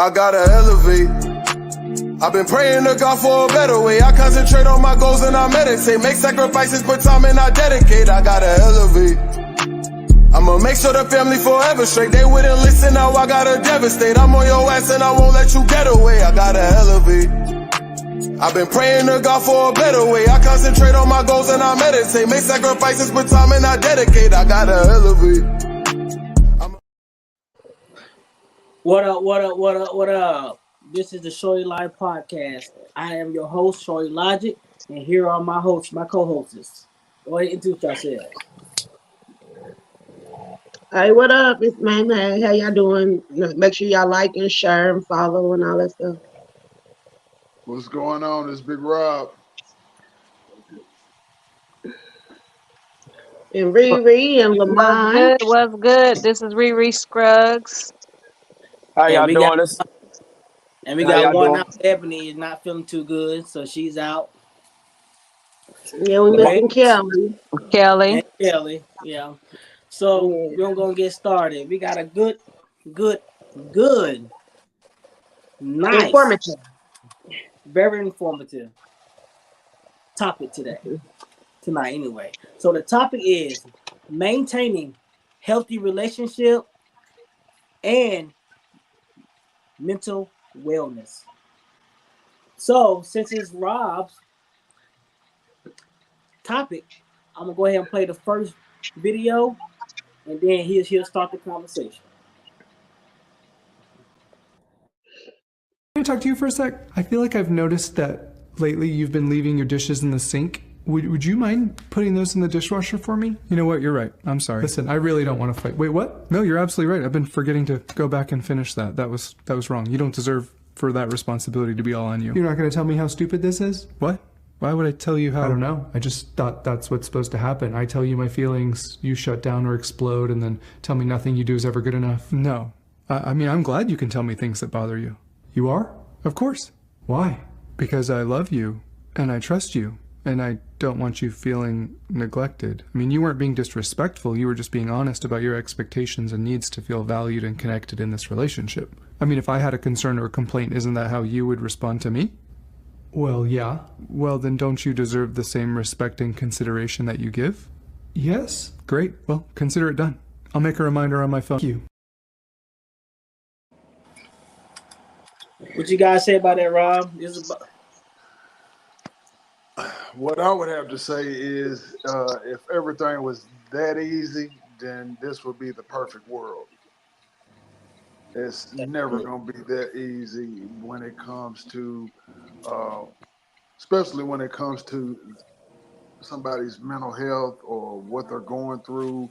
I gotta elevate. I've been praying to God for a better way. I concentrate on my goals and I meditate. Make sacrifices, put time and I dedicate. I gotta elevate. I'ma make sure the family forever straight. They wouldn't listen, now I gotta devastate. I'm on your ass and I won't let you get away. I gotta elevate. I've been praying to God for a better way. I concentrate on my goals and I meditate. Make sacrifices, put time and I dedicate. I gotta elevate. What up, what up, what up, what up? This is the Shorty Live Podcast. I am your host, Shorty Logic, and here are my hosts, my co-hosts. Go ahead and introduce yourselves. Hey, what up? It's May May. How y'all doing? Make sure y'all like and share and follow and all that stuff. What's going on? It's Big Rob. And Riri and Lamont. What's good? This is Riri Scruggs. How y'all doing? And we got one out. Ebony is not feeling too good, so she's out. Yeah, we're missing Kelly. Kelly. And Kelly, yeah. So we're gonna get started. We got a good, nice, informative, very informative topic tonight anyway. So the topic is maintaining healthy relationship and mental wellness. So since it's Rob's topic, I'm gonna go ahead and play the first video and then he'll start the conversation. Can I talk to you for a sec? I feel like I've noticed that lately you've been leaving your dishes in the sink. Would you mind putting those in the dishwasher for me? You know what? You're right. I'm sorry. Listen, I really don't want to fight. Wait, what? No, you're absolutely right. I've been forgetting to go back and finish that. That was wrong. You don't deserve for that responsibility to be all on you. You're not going to tell me how stupid this is? What? Why would I tell you how? I don't know. I just thought that's what's supposed to happen. I tell you my feelings, you shut down or explode, and then tell me nothing you do is ever good enough. No. I mean, I'm glad you can tell me things that bother you. You are? Of course. Why? Because I love you, and I trust you, and I don't want you feeling neglected. I mean, you weren't being disrespectful. You were just being honest about your expectations and needs to feel valued and connected in this relationship. I mean, if I had a concern or a complaint, isn't that how you would respond to me? Well, yeah. Well, then don't you deserve the same respect and consideration that you give? Yes. Great. Well, consider it done. I'll make a reminder on my phone. Thank you. What you guys say about that, Rob? What I would have to say is if everything was that easy, then this would be the perfect world. It's never going to be that easy when it comes to, especially when it comes to somebody's mental health or what they're going through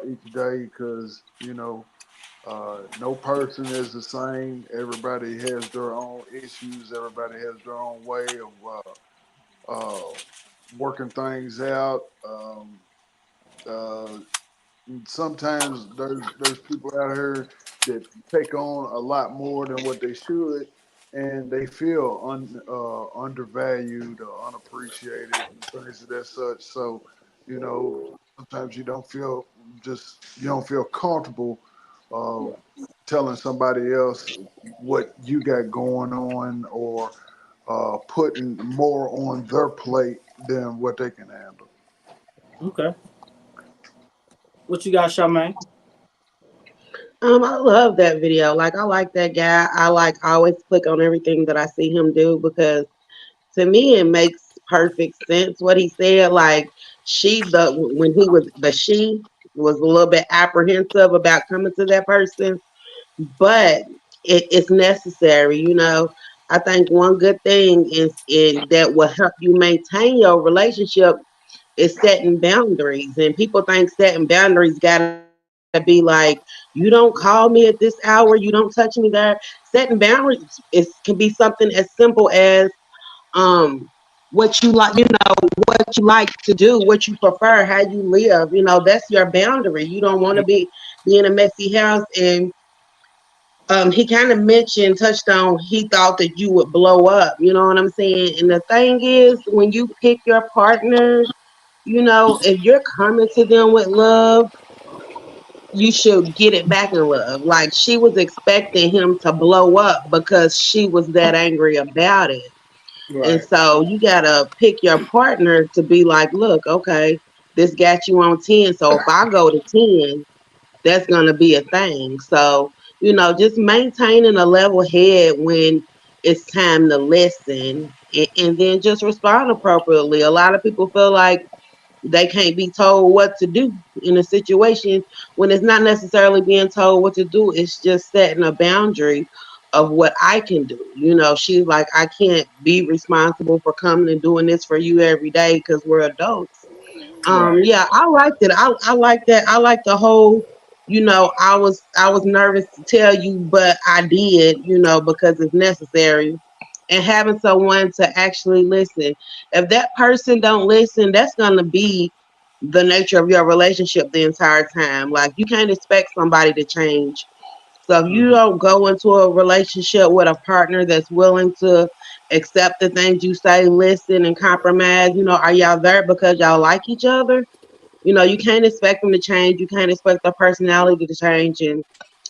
each day, because, no person is the same. Everybody has their own issues. Everybody has their own way of working things out. Sometimes there's people out here that take on a lot more than what they should, and they feel undervalued or unappreciated and things of that such. So, sometimes you don't feel comfortable telling somebody else what you got going on, or putting more on their plate than what they can handle. Okay. What you got, Charmaine? I love that video. Like, I like that guy. I always click on everything that I see him do, because to me it makes perfect sense what he said. Like, she was a little bit apprehensive about coming to that person, but it's necessary. I think one good thing that will help you maintain your relationship is setting boundaries. And people think setting boundaries gotta be like, you don't call me at this hour, you don't touch me there. Setting boundaries can be something as simple as what you like, what you like to do, what you prefer, how you live. That's your boundary. You don't want to be in a messy house. And he kind of touched on, he thought that you would blow up. You know what I'm saying? And the thing is, when you pick your partner, if you're coming to them with love, you should get it back in love. Like she was expecting him to blow up because she was that angry about it. And Right. so you gotta pick your partner to be like, look, okay, this got you on 10. So if I go to 10, that's gonna be a thing. So, just maintaining a level head when it's time to listen and then just respond appropriately. A lot of people feel like they can't be told what to do in a situation when it's not necessarily being told what to do. It's just setting a boundary of what I can do. She's like, I can't be responsible for coming and doing this for you every day because we're adults. Right. Yeah, I liked it. I like that. I like the whole, I was nervous to tell you, but I did, because it's necessary. And having someone to actually listen. If that person don't listen, that's gonna be the nature of your relationship the entire time. Like you can't expect somebody to change. So if you Mm-hmm. don't go into a relationship with a partner that's willing to accept the things you say, listen and compromise, are y'all there because y'all like each other? You can't expect them to change. You can't expect their personality to change. And,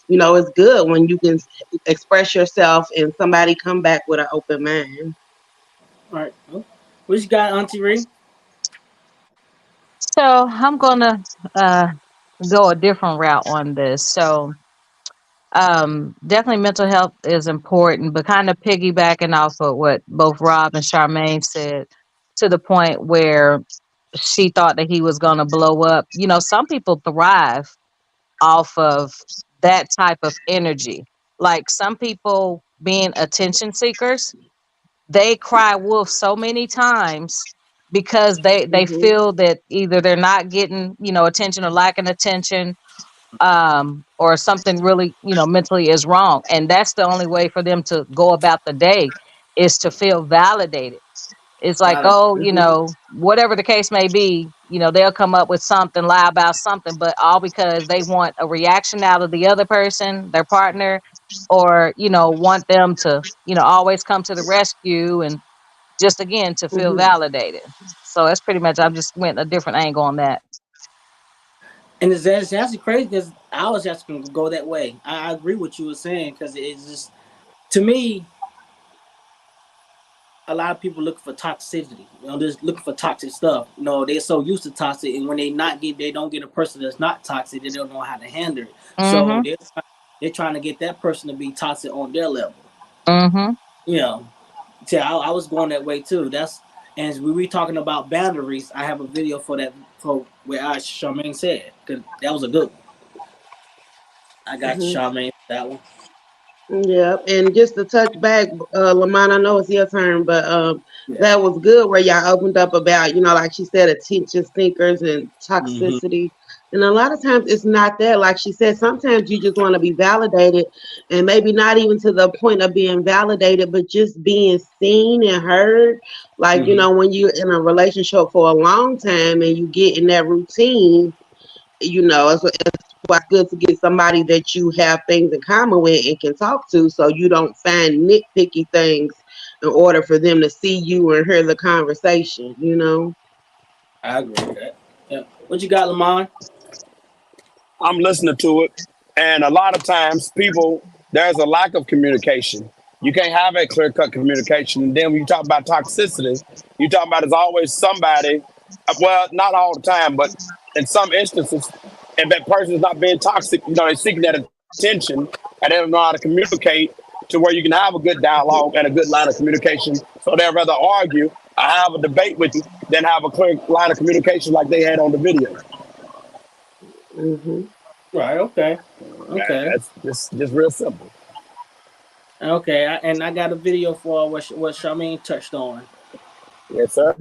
it's good when you can express yourself and somebody come back with an open mind. Right. Oh, what you got, Auntie Ree? So I'm gonna uh, go a different route on this. So definitely mental health is important, but kind of piggybacking off of what both Rob and Charmaine said, to the point where she thought that he was gonna blow up. Some people thrive off of that type of energy. Like some people being attention seekers, they cry wolf so many times because they Hmm. feel that either they're not getting, attention or lacking attention, or something really, mentally is wrong. And that's the only way for them to go about the day, is to feel validated. It's like, Got it. oh, Hmm. whatever the case may be, they'll come up with something, lie about something, but all because they want a reaction out of the other person, their partner, or, want them to, always come to the rescue, and just again to feel Hmm. validated. So that's pretty much, I just went a different angle on that. And it's actually crazy because I was just going to go that way. I agree with you were saying because it's just, to me, a lot of people looking for toxicity. They're looking for toxic stuff. They're so used to toxic, and when they don't get a person that's not toxic, they don't know how to handle it. So Mm-hmm. they're trying to get that person to be toxic on their level. Mm-hmm. You know, See, I was going that way too. And as we were talking about boundaries, I have a video for that for where Charmaine said because that was a good one. I got you, Hmm. Charmaine, that one. Yeah, and just to touch back, Lamont, I know it's your turn, but Yeah. that was good where y'all opened up about, like she said, attention seekers and Mm-hmm. toxicity. And a lot of times it's not that. Like she said, sometimes you just want to be validated, and maybe not even to the point of being validated, but just being seen and heard. Like, Mm-hmm. when you're in a relationship for a long time and you get in that routine, it's why it's good to get somebody that you have things in common with and can talk to, so you don't find nitpicky things in order for them to see you and hear the conversation. I agree with that. Yeah. What you got, Lamont? I'm listening to it, and a lot of times there's a lack of communication. You can't have a clear cut communication. And then when you talk about toxicity, you talk about there's always somebody. Well, not all the time, but in some instances, if that person is not being toxic, they're seeking that attention, and they don't know how to communicate to where you can have a good dialogue and a good line of communication. So they'd rather argue or have a debate with you than have a clear line of communication like they had on the video. Hmm. Right. Okay. Okay. That's just real simple. Okay. And I got a video for what Charmaine touched on. Yes, sir.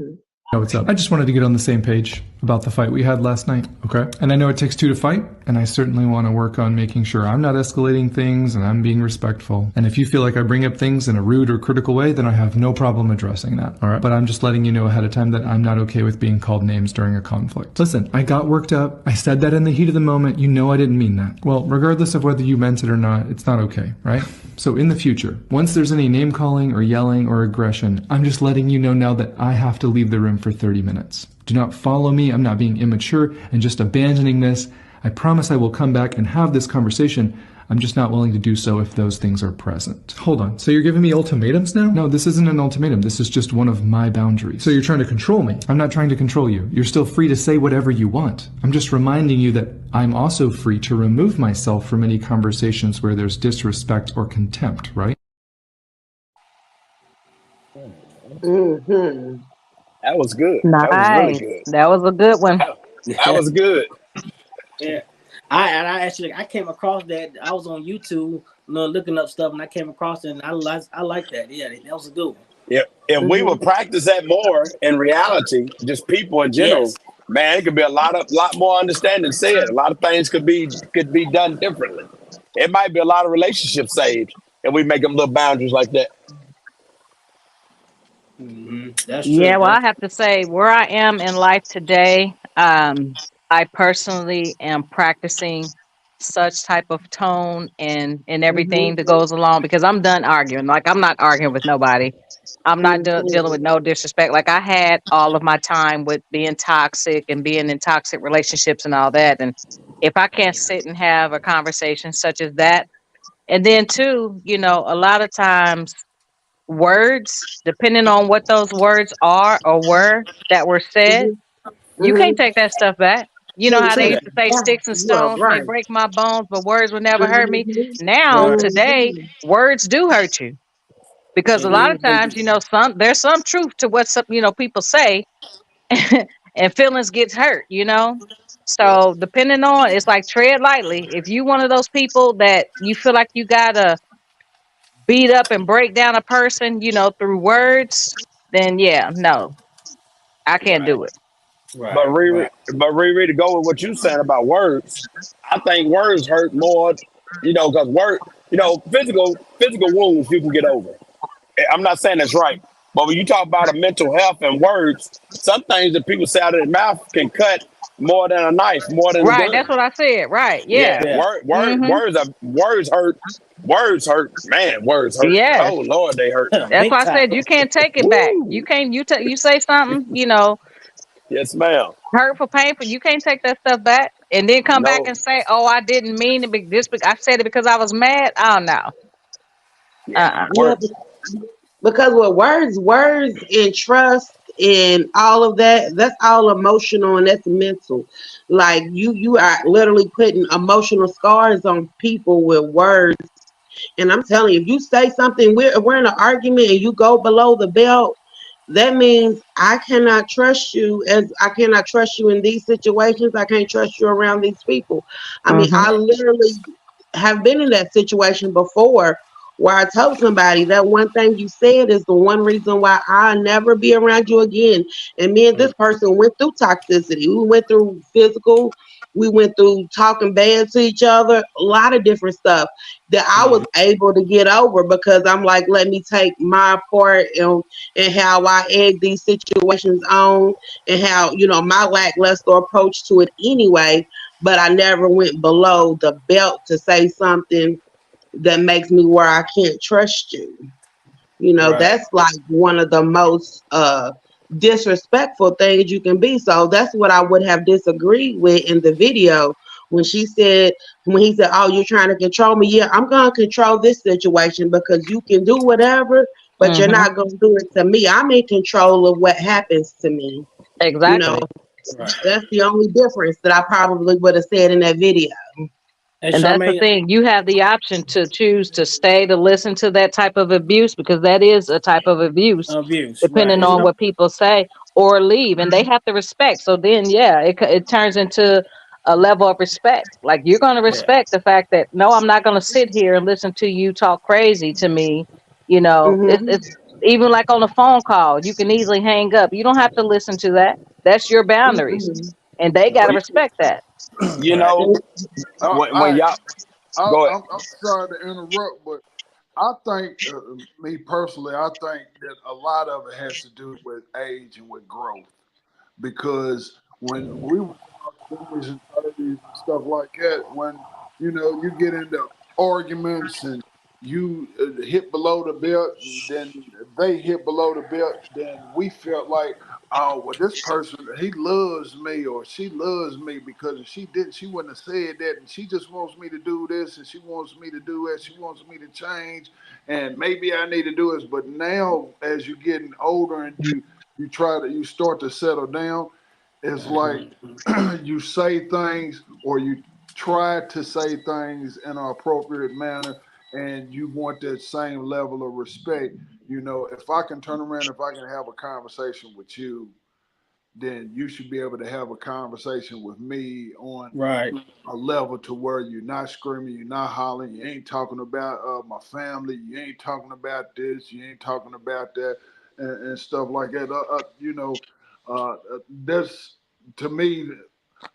Yo, what's up? I just wanted to get on the same page about the fight we had last night, okay? And I know it takes two to fight, and I certainly want to work on making sure I'm not escalating things and I'm being respectful. And if you feel like I bring up things in a rude or critical way, then I have no problem addressing that, all right? But I'm just letting you know ahead of time that I'm not okay with being called names during a conflict. Listen, I got worked up. I said that in the heat of the moment. You know I didn't mean that. Well, regardless of whether you meant it or not, it's not okay, right? So in the future, once there's any name calling or yelling or aggression, I'm just letting you know now that I have to leave the room for 30 minutes. Do not follow me. I'm not being immature and just abandoning this. I promise I will come back and have this conversation. I'm just not willing to do so if those things are present. Hold on, so you're giving me ultimatums now? No, this isn't an ultimatum. This is just one of my boundaries. So you're trying to control me. I'm not trying to control you. You're still free to say whatever you want. I'm just reminding you that I'm also free to remove myself from any conversations where there's disrespect or contempt, right? Mm-hmm. That was good. That was really Nice. good. That was a good one. That was good. Yeah. I actually I came across that. I was on YouTube, looking up stuff, and I came across it, and I like that. Yeah, that was a good one. If we Mm-hmm. would practice that more in reality, just people in general, Yes. man, it could be a lot more understanding said. A lot of things could be done differently. It might be a lot of relationships saved, and we make them little boundaries like that. That's Yeah, true. well, I have to say, where I am in life today, I personally am practicing such type of tone and everything that Mm-hmm. goes along because I'm done arguing. Like I'm not arguing with nobody. I'm not dealing with Mm-hmm. no disrespect. Like I had all of my time with being toxic and being in toxic relationships and all that. And if I can't sit and have a conversation such as that, and then too, a lot of times words, depending on what those words are or were that were said, you Mm-hmm. can't take that stuff back. You know Can't how they take used Yeah. to say that. sticks and You are stones may right. break my bones, but words will never hurt me. Mm-hmm. Now, Right. today, Mm-hmm. words do hurt you because They a lot do. of They times, do. there's some truth to what some, people say and feelings gets hurt. Yeah. So depending on, it's like tread lightly. If you one of those people that you feel like you gotta beat up and break down a person, through words, then yeah, no, I can't Right. do it. But Right. Riri, Right. to go with what you saying about words, I think words hurt more. Because physical wounds you can get over. I'm not saying that's right, but when you talk about a mental health and words, some things that people say out of their mouth can cut more than a knife, more than a Right, gun. that's what I said. Right, Yeah, yeah. Yeah. Mhm. words hurt. Words hurt. Man, words hurt. Yes. Oh Lord, they hurt. That's Big why I time. said you can't take it back. You Woo. can't you say something, Yes, ma'am. hurtful, painful, you can't take that stuff back and then come back No. and say, "Oh, I didn't mean it I said it because I was mad." Oh no. Yeah. Uh-uh. Yeah, because with words and trust and all of that, that's all emotional and that's mental. Like you are literally putting emotional scars on people with words. And I'm telling you, if you say something, we're in an argument and you go below the belt, that means I cannot trust you as I cannot trust you in these situations. I can't trust you around these people. I mean, Mhm. I literally have been in that situation before where I told somebody that one thing you said is the one reason why I'll never be around you again. And me and this person went through toxicity. We went through physical, we went through talking bad to each other, a lot of different stuff that I was able to get over because I'm like, let me take my part and how I egg these situations on and how, my lackluster approach to it anyway. But I never went below the belt to say something that makes me where I can't trust you. Right. That's like one of the most disrespectful things you can be. So that's what I would have disagreed with in the video when when he said, "Oh, you're trying to control me." Yeah, I'm gonna control this situation because you can do whatever, but you're Mhm. not gonna do it to me. I'm in control of what happens to me. You know, Exactly. Right. that's the only difference that I probably would have said in that video. And And that's the Charmaine, thing. You have the option to choose to stay to listen to that type of abuse because that is a type of abuse, abuse. Right. depending And on what people say, or leave. And they have to respect. So then, yeah, it turns into a level of respect. Like you're going to yeah. respect the fact that, no, I'm not going to sit here and listen to you talk crazy to me. It's Hmm. even like on a phone call, you can easily hang up. You don't have to listen to that. That's your boundaries. Hmm. And they got to You, respect that. you Right. know when I, y'all I, go ahead. I'm sorry to interrupt, but I think, me personally, I think that a lot of it has to do with age and with growth. Because when we was in our 20s and 30s and stuff like that, when you get into arguments and you hit below the belt, and then they hit below the belt, then we felt like, oh well, this person he loves me or she loves me because if she didn't, she wouldn't have said that, and she just wants me to do this and she wants me to do that. She wants me to change, and maybe I need to do this. But now, as you're getting older and you start to settle down, it's like you say things or you try to say things in an appropriate manner, and you want that same level of respect. If I can turn around, if I can have a conversation with you, then you should be able to have a conversation with me on Right. a level to where you're not screaming, you're not hollering, you ain't talking about my family, you ain't talking about this, you ain't talking about that, and stuff like that. There's to me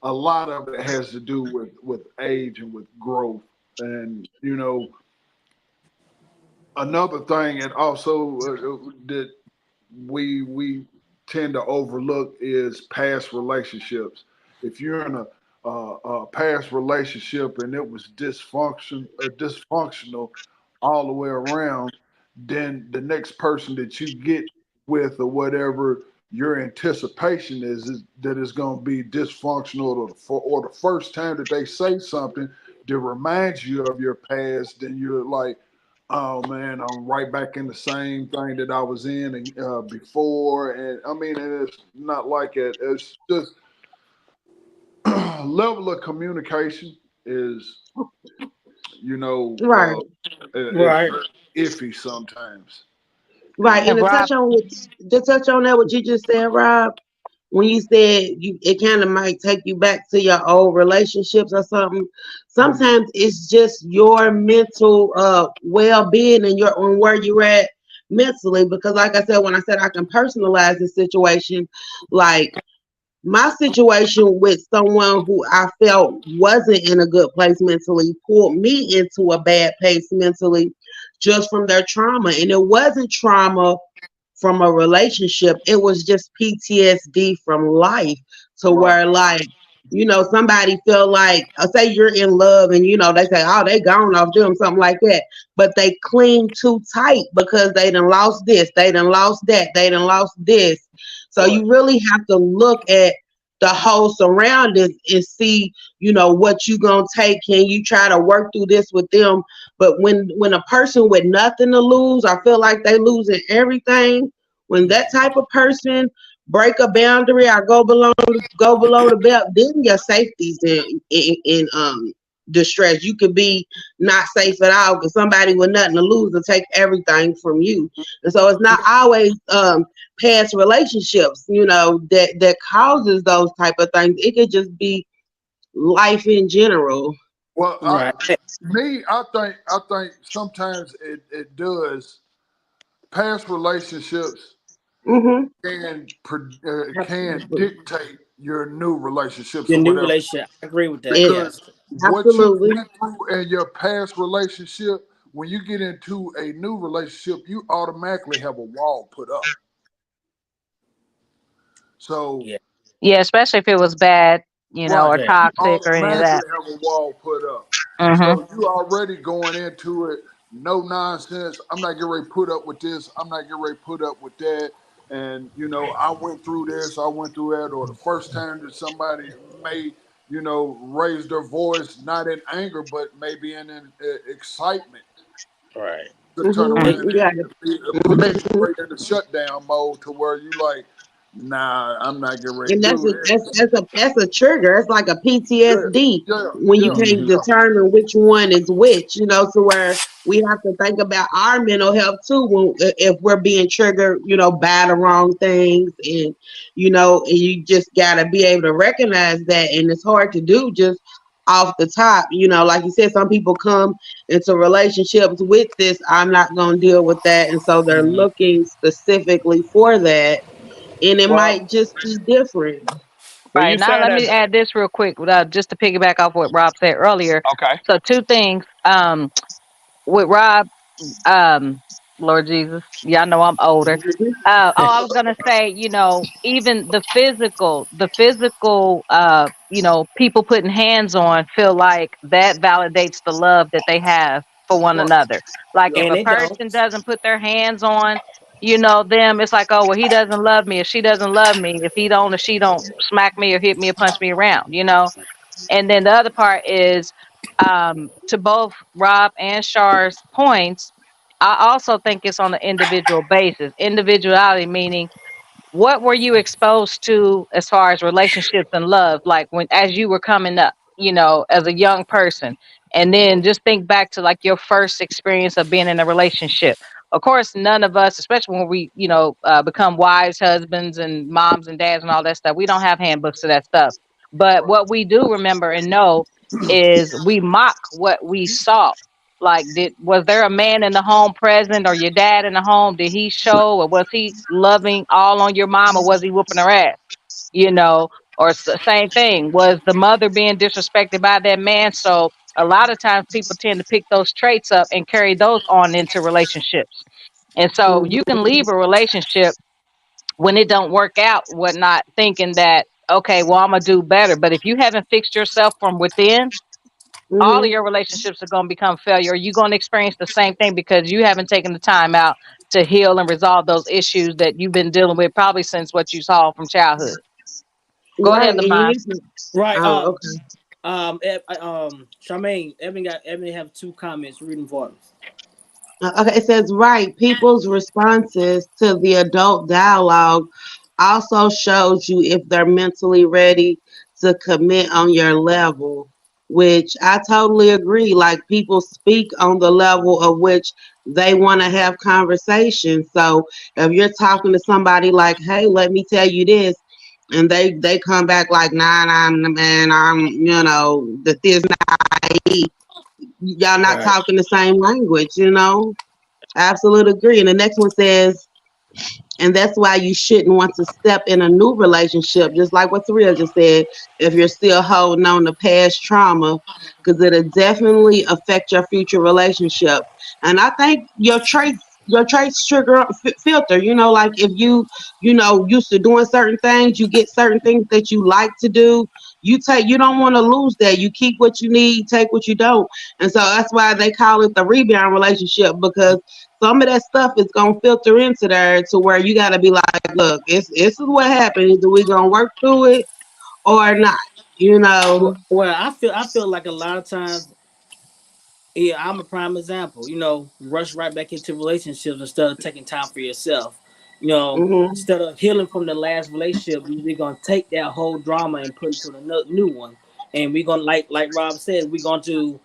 a lot of it has to do with age and with growth, and another thing, and also that we tend to overlook is past relationships. If you're in a past relationship and it was dysfunctional all the way around, then the next person that you get with or whatever your anticipation is that it's going to be dysfunctional, or the first time that they say something that reminds you of your past, then you're like, oh man, I'm right back in the same thing that I was in before. And I mean, it's not like it. It's just level of communication is, you know, Right. it's Right. very iffy sometimes. Right. And And Rob, to touch on that what you just said, Rob, when you said it kind of might take you back to your old relationships or something. Mhm. Sometimes it's just your mental well being and your on where you're at mentally. Because like I said, when I said I can personalize the situation, like my situation with someone who I felt wasn't in a good place mentally pulled me into a bad place mentally just from their trauma. And it wasn't trauma from a relationship, it was just PTSD from life to Right, where, like, somebody feel like, say you're in love and, they say, oh, they gone off them, something like that. But they cling too tight because they done lost this, they done lost that, they done lost this. So right. you really have to look at the whole surroundings and see, what you gonna take. Can you try to work through this with them? But when a person with nothing to lose, I feel like they losing everything. When that type of person break a boundary or go below the belt, then your safety's in distress. You could be not safe at all because somebody with nothing to lose will take everything from you. And so it's not always past relationships, that causes those type of things. It could just be life in general. Well, Right. I think sometimes it does. Past relationships Hmm. can Absolutely. dictate your new relationships Your or new whatever, relationship. I agree with that. It, because Yes. what you absolutely. went through in your past relationship, when you get into a new relationship, you automatically have a wall put up. So Yeah. yeah, especially if it was bad, right, or Yeah. you toxic or any of automatically that. have a wall put up. Hmm. So you already going into it, no nonsense. I'm not getting ready to put up with this. I'm not getting ready to put up with that. And I went through this, I went through that, or the first time that somebody may, raise their voice, not in anger, but maybe in excitement, Right. to turn Hmm. It, around Yeah. and put you But straight into shutdown mode to where you like, nah, I'm not getting ready to and that's do a, this. that's a trigger. It's like a Yeah, PTSD yeah, when you yeah, can't mhm. yeah. determine which one is which. To where we have to think about our mental health too when if we're being triggered, by the wrong things, and and you just gotta be able to recognize that, and it's hard to do just off the top. Like you said, some people come into relationships with this. I'm not gonna deal with that, and so they're Mhm. looking specifically for that, and it Well, might just be different. When Right you now, saying let that, me add this real quick, just to piggyback off what Rob said earlier. okay. So, two things. With Rob, um, Lord Jesus, y'all know I'm older. I was gonna say, even the physical, people putting hands on feel like that validates the love that they have for one right, another. Like if yeah, a And they don't. person doesn't put their hands on, them, it's like, oh, well, he doesn't love me, if she doesn't love me, if he don't or she don't smack me or hit me or punch me around. And then the other part is, to both Rob and Shar's points, I also think it's on an individual basis. Individuality meaning, what were you exposed to as far as relationships and love, like when as you were coming up, as a young person? And then just think back to like your first experience of being in a relationship. Of course, none of us, especially when we become wives, husbands, and moms and dads and all that stuff, we don't have handbooks to that stuff. But what we do remember and know is we mock what we saw. Like, was there a man in the home present, or your dad in the home? Did he show, or was he loving all on your mom, or was he whooping her ass? You know, or same thing, was the mother being disrespected by that man? So a lot of times people tend to pick those traits up and carry those on into relationships. And so you can leave a relationship when it don't work out, whatnot, thinking that, okay, well, I'm gonna do better. But if you haven't fixed yourself from within, all of Hmm. your relationships are going to become failure. You're going to experience the same thing because you haven't taken the time out to heal and resolve those issues that you've been dealing with probably since what you saw from childhood. Go Right, ahead, and you Lamont. need to. Right. Oh, okay. Charmaine, Evan have two comments. Reading for us. Okay, it says, right. People's responses to the adult dialogue also shows you if they're mentally ready to commit on your level, which I totally agree. Like, people speak on the level of which they want to have conversations. So if you're talking to somebody like, hey, let me tell you this, and they come back like, nah, nah, man, that this not, y'all not Right. talking the same language. Absolute agree. And the next one says, and that's why you shouldn't want to step in a new relationship, just like what Surreal just said, if you're still holding on to past trauma, because it'll definitely affect your future relationship. And I think your traits trigger filter, like if you used to doing certain things, you get certain things that you like to do. You don't want to lose that. You keep what you need, take what you don't. And so that's why they call it the rebound relationship, because some of that stuff is gonna filter into there to where you gotta be like, look, this is what happened. Either we gonna work through it or not. You know. Well, I feel like a lot of times, yeah, I'm a prime example. Rush right back into relationships instead of taking time for yourself. Hmm. Instead of healing from the last relationship, we're gonna take that whole drama and put it to the new one, and we're gonna like Rob said, we're going to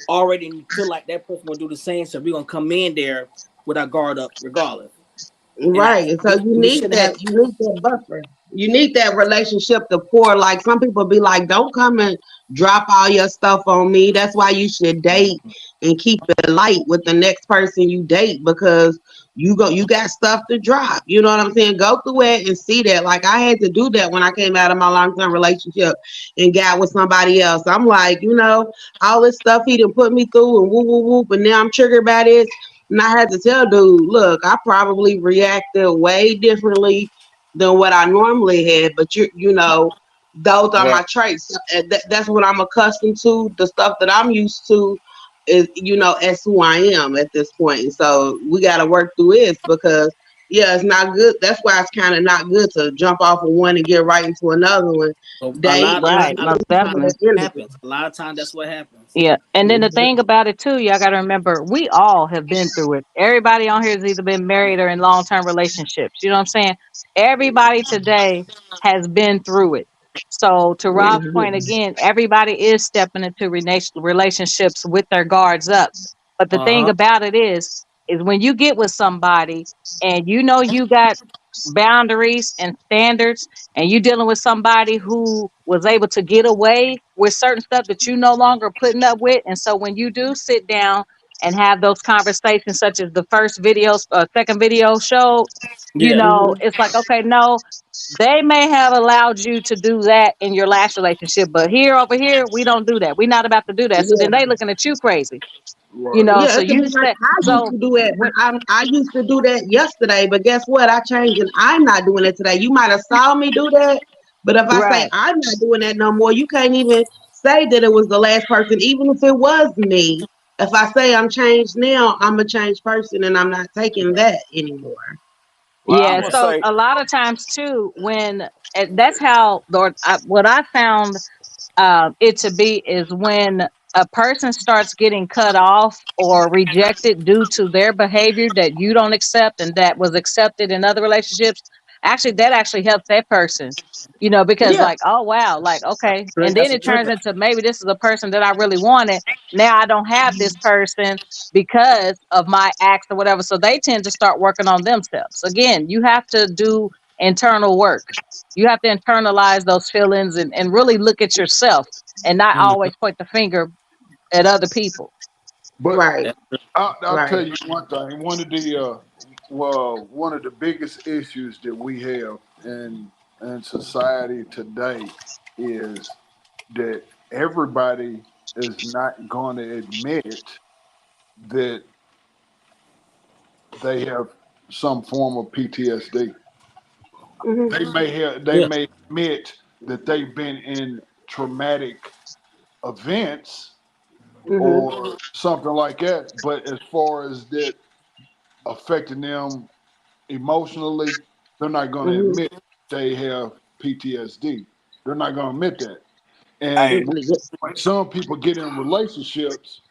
already feel like that person gonna do the same, so we're gonna come in there with our guard up regardless. And Right. And so you we need shouldn't that. have. You need that buffer. You need that relationship to pour. Like, some people be like, don't come and drop all your stuff on me. That's why you should date and keep it light with the next person you date, because you got stuff to drop. You know what I'm saying? Go through it and see that. Like, I had to do that when I came out of my long term relationship and got with somebody else. I'm like, all this stuff he done put me through and whoop whoop whoop, and now I'm triggered by this. And I had to tell dude, look, I probably reacted way differently than what I normally had, but those are Yeah. my traits. That's what I'm accustomed to. The stuff that I'm used to is, as who I am at this point. And so we got to work through this, because yeah, it's not good. That's why it's kind of not good to jump off of one and get right into another one. A Date lot, a and lot, Right, a lot see most of how times definitely. that end up. happens. A lot of times that's what happens. Yeah. And then the Mhm. thing about it too, y'all got to remember, we all have been through it. Everybody on here has either been married or in long term relationships. You know what I'm saying? Everybody today has been through it. So, to Rob's point Mhm. again, everybody is stepping into relationships with their guards up. But the Uh thing huh. about it is when you get with somebody and you got boundaries and standards, and you dealing with somebody who was able to get away with certain stuff that you no longer putting up with. And so when you do sit down and have those conversations, such as the first video, second video showed, Yeah. Mhm. it's like, okay, no, they may have allowed you to do that in your last relationship, but here over here, we don't do that. We're not about to do that. So then Yeah. they looking at you crazy, Right. Yeah, so it could you be like said, I used so to do it. when, I used to do that yesterday, but guess what? I changed and I'm not doing it today. You might have saw me do that, but if I say right. I'm not doing that no more, you can't even say that it was the last person, even if it was me. If I say I'm changed now, I'm a changed person, and I'm not taking that anymore. Well, I'm Yeah. gonna Yeah. So say, a lot of times too, when that's how what I found it to be is when a person starts getting cut off or rejected due to their behavior that you don't accept and that was accepted in other relationships. Actually, that actually helps that person, because Yeah. like, oh wow, like, okay. And then That's a it turns trigger. into maybe this is a person that I really wanted. Now I don't have this person because of my acts or whatever. So they tend to start working on themselves. Again, you have to do internal work. You have to internalize those feelings and really look at yourself and not Mhm. always point the finger at other people. But Right. That's true. I'll Right. tell you one thing. One of the biggest issues that we have in society today is that everybody is not going to admit that they have some form of PTSD. Hmm. They Yeah. may admit that they've been in traumatic events Hmm. or something like that, but as far as that affecting them emotionally, they're not going to Hmm. admit they have PTSD. They're not going to admit that. And hey, when some people get in relationships,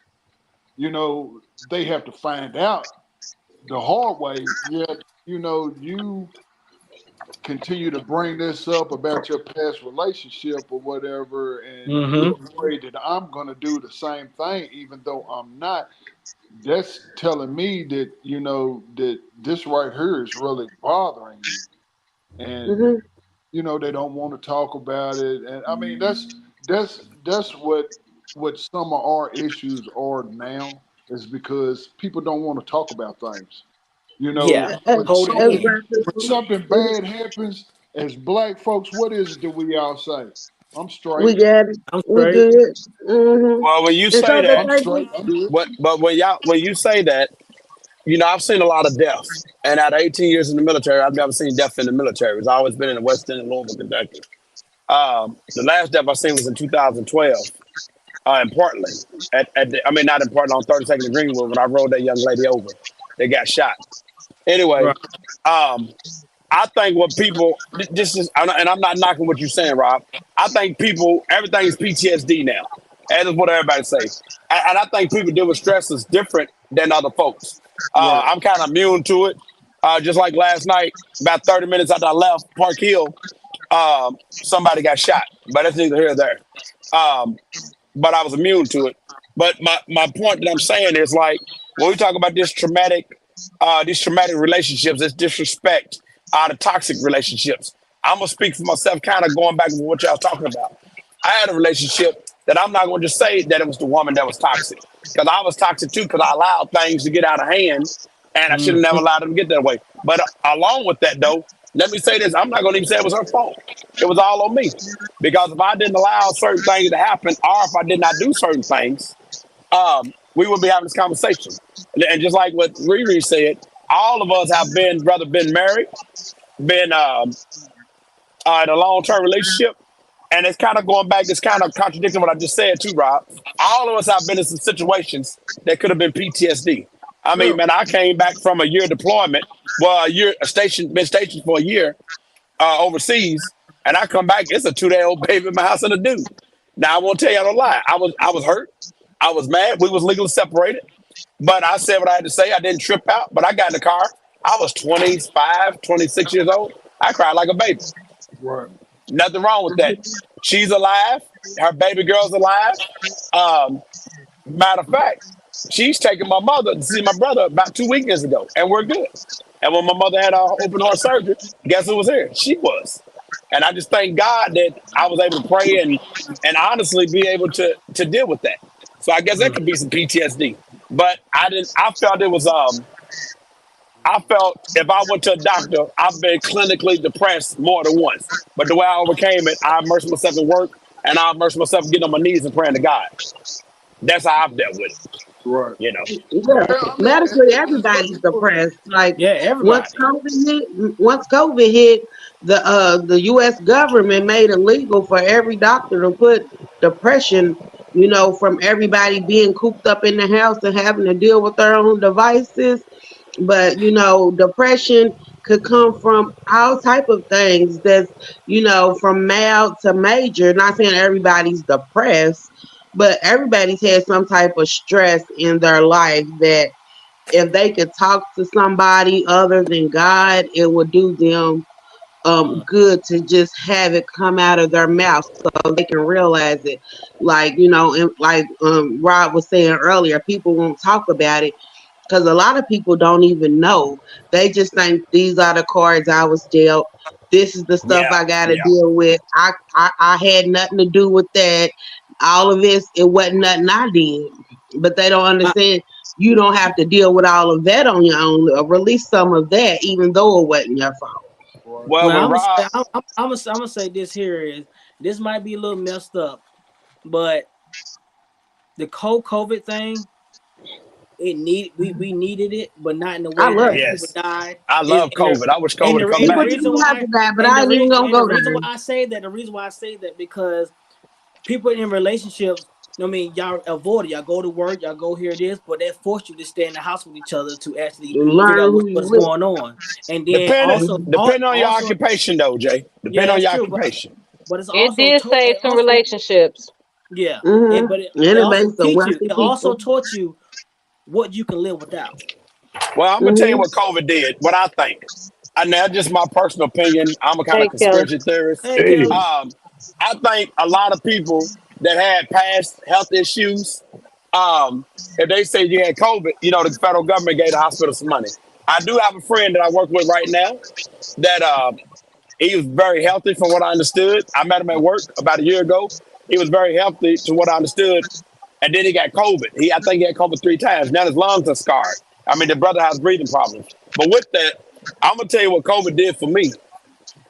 they have to find out the hard way. Yeah, you continue to bring this up about your past relationship or whatever, and Mm-hmm. you're afraid that I'm going to do the same thing, even though I'm not. That's telling me that that this right here is really bothering you, and Hmm. they don't want to talk about it. And I mean, that's what some of our issues are now, is because people don't want to talk about things. Yeah. When Hold it something in. Exactly. when something bad happens, as black folks, what is it that we all say? I'm We straight. got it. I'm We straight. good. Hmm. well, when you And say so the that, I'm thing straight. I'm good. but when you say that, I've seen a lot of death, and at 18 years in the military, I've never seen death in the military. It's always been in the West End and Louisville, Kentucky. The last death I seen was in 2012 in Portland. I mean, not in Portland, on 32nd and Greenwood when I rode that young lady over. They got shot. Anyway, Right. um, I think what people this is, and I'm not knocking what you're saying, Rob. I think people everything is PTSD now. And that's what everybody say. And I think people deal with stress is different than other folks. Right. I'm kind of immune to it. Just like last night, about 30 minutes after I left Park Hill, somebody got shot, but that's neither here nor there. Um, but I was immune to it. But my point that I'm saying is, like, when we talk about these traumatic relationships, this disrespect, the toxic relationships. I'm gonna speak for myself, kind of going back to what y'all was talking about. I had a relationship that I'm not gonna just say that it was the woman that was toxic, because I was toxic too, because I allowed things to get out of hand, and I should have never Mm-hmm. allowed them to get that way. But along with that, though, let me say this: I'm not gonna even say it was her fault. It was all on me. Because if I didn't allow certain things to happen, or if I did not do certain things, we wouldn't be having this conversation. And just like what Riri said, all of us have been married, been in a long term relationship, and it's kind of going back. It's kind of contradicting what I just said too, Rob. All of us have been in some situations that could have been PTSD. I mean, Yeah. man, I came back from a year deployment. Well, been stationed for a year overseas, and I come back. It's a 2 day old baby in my house and a dude. Now I won't tell you no lie. I was hurt. I was mad. We was legally separated, but I said what I had to say. I didn't trip out, but I got in the car. I was 25, 26 years old. I cried like a baby. Right. Nothing wrong with that. She's alive. Her baby girl's alive. Um, Matter of fact, she's taking my mother to see my brother about 2 weekends ago, and we're good. And when my mother had open heart surgery, guess who was here? She was. And I just thank God that I was able to pray and honestly be able to deal with that. So I guess that could be some PTSD. But I didn't. I felt it was. I felt if I went to a doctor, I've been clinically depressed more than once. But the way I overcame it, I immersed myself in work, and I immersed myself in getting on my knees and praying to God. That's how I've dealt with it. Right. You know. Yeah, Yeah. I mean, medically and some everybody's people. depressed. Like Yeah, everybody. once COVID hit, the U.S. government made it legal for every doctor to put depression from everybody being cooped up in the house and having to deal with their own devices. But depression could come from all type of things. That's from mild to major. Not saying everybody's depressed, but everybody's had some type of stress in their life that if they could talk to somebody other than God, it would do them good to just have it come out of their mouth so they can realize it. Like, and like Rob was saying earlier, people won't talk about it because a lot of people don't even know. They just think these are the cards I was dealt. This is the stuff Yeah, I got to yeah. deal with. I had nothing to do with that. All of this, it wasn't nothing I did. But they don't I, understand. You don't have to deal with all of that on your own. Release some of that, even though it wasn't your fault. Right. Well, well, when I'm gonna Rob, say, I'm gonna say this here is this might be a little messed up, but the COVID thing, we needed it, but not in the I way love that it. people yes, died. I Is love COVID. I wish COVID to come and the People back. reason didn't have why to die, but I ain't even gonna and the go reason there. why I say that because people in relationships, I mean, y'all avoid it. Y'all go to work, y'all go hear this, but that forced you to stay in the house with each other to actually figure Learn out who you what's with. going on. And then Depending depending on your also, occupation, though, Jay. yeah, Depending on that's your true. occupation. But it's It also did save it some also relationships. yeah. Mm-hmm. It And it also makes some teach you. wealthy It also people. taught you what you can live without. Well, I'm gonna tell you Mm-hmm. what COVID did. What I think, and that's just my personal opinion. I'm a kind of Hey, Kelly. conspiracy theorist. Hey, Kelly. I think a lot of people that had past health issues, if they say you had COVID, the federal government gave the hospital some money. I do have a friend that I work with right now that he was very healthy from what I understood. I met him at work about a year ago. He was very healthy to what I understood. And then he got COVID. I think he had COVID 3 times. Now his lungs are scarred. I mean, the brother has breathing problems. But with that, I'm gonna tell you what COVID did for me.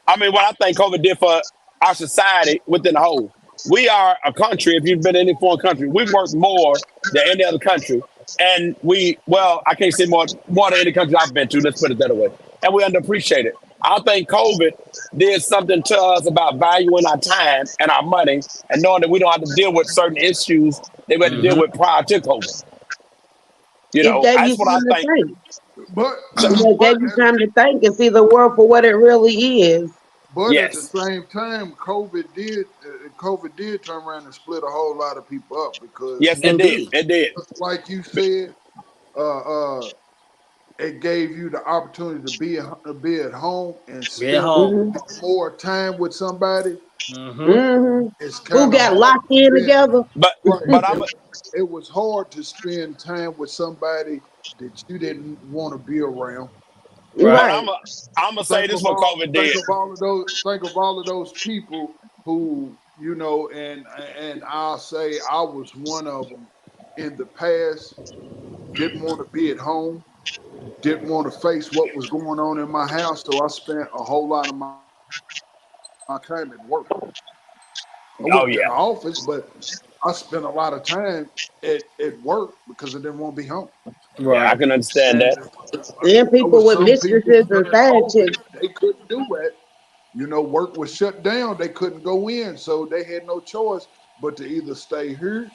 I mean, what I think COVID did for our society within the whole. We are a country. If you've been in any foreign country, we work more than any other country, and I can't say more than any country I've been to. Let's put it that way. And we underappreciate it. I think COVID did something to us about valuing our time and our money, and knowing that we don't have to deal with certain issues that we had to deal Mm-hmm. with prior to COVID. It gave you That's what I time to think. think. But So, It but gave you time to think and see the world for what it really is. but at the yes, same time, COVID did turn around and split a whole lot of people up because, yes, it did. Indeed. It did. like you said, uh, it gave you the opportunity to be at home and Yeah, spend home. Hmm. more time with somebody. Mm-hmm. Hmm. It's Who kind of got hard locked to in spend. together? But Right. but I'm It was hard to spend time with somebody that you didn't want to be around. Right. but Right. I'm gonna say this what COVID did. Think of all of those people who and I'll say I was one of them in the past. Didn't want to be at home. Didn't want to face what was going on in my house, so I spent a whole lot of my time at work. I worked in the office, Oh but yeah, I spent a lot of time at work because I didn't want to be home. yeah, I Right. can understand And that. And there was people with some people mistresses and during side COVID, chicks. they couldn't do that. Work was shut down. They couldn't go in, so they had no choice but to either stay here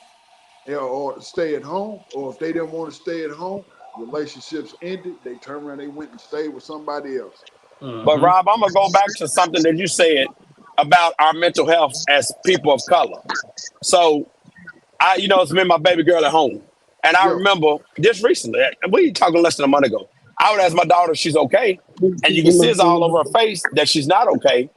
or stay at home. Or if they didn't want to stay at home, relationships ended. They turned around, they went and stayed with somebody else. But Mm-hmm. Rob, I'm gonna go back to something that you said about our mental health as people of color. So it's me and my baby girl at home, and I Yeah, remember just recently, we talking less than a month ago. I would ask my daughter if she's okay, and you can see it's all over her face that she's not okay.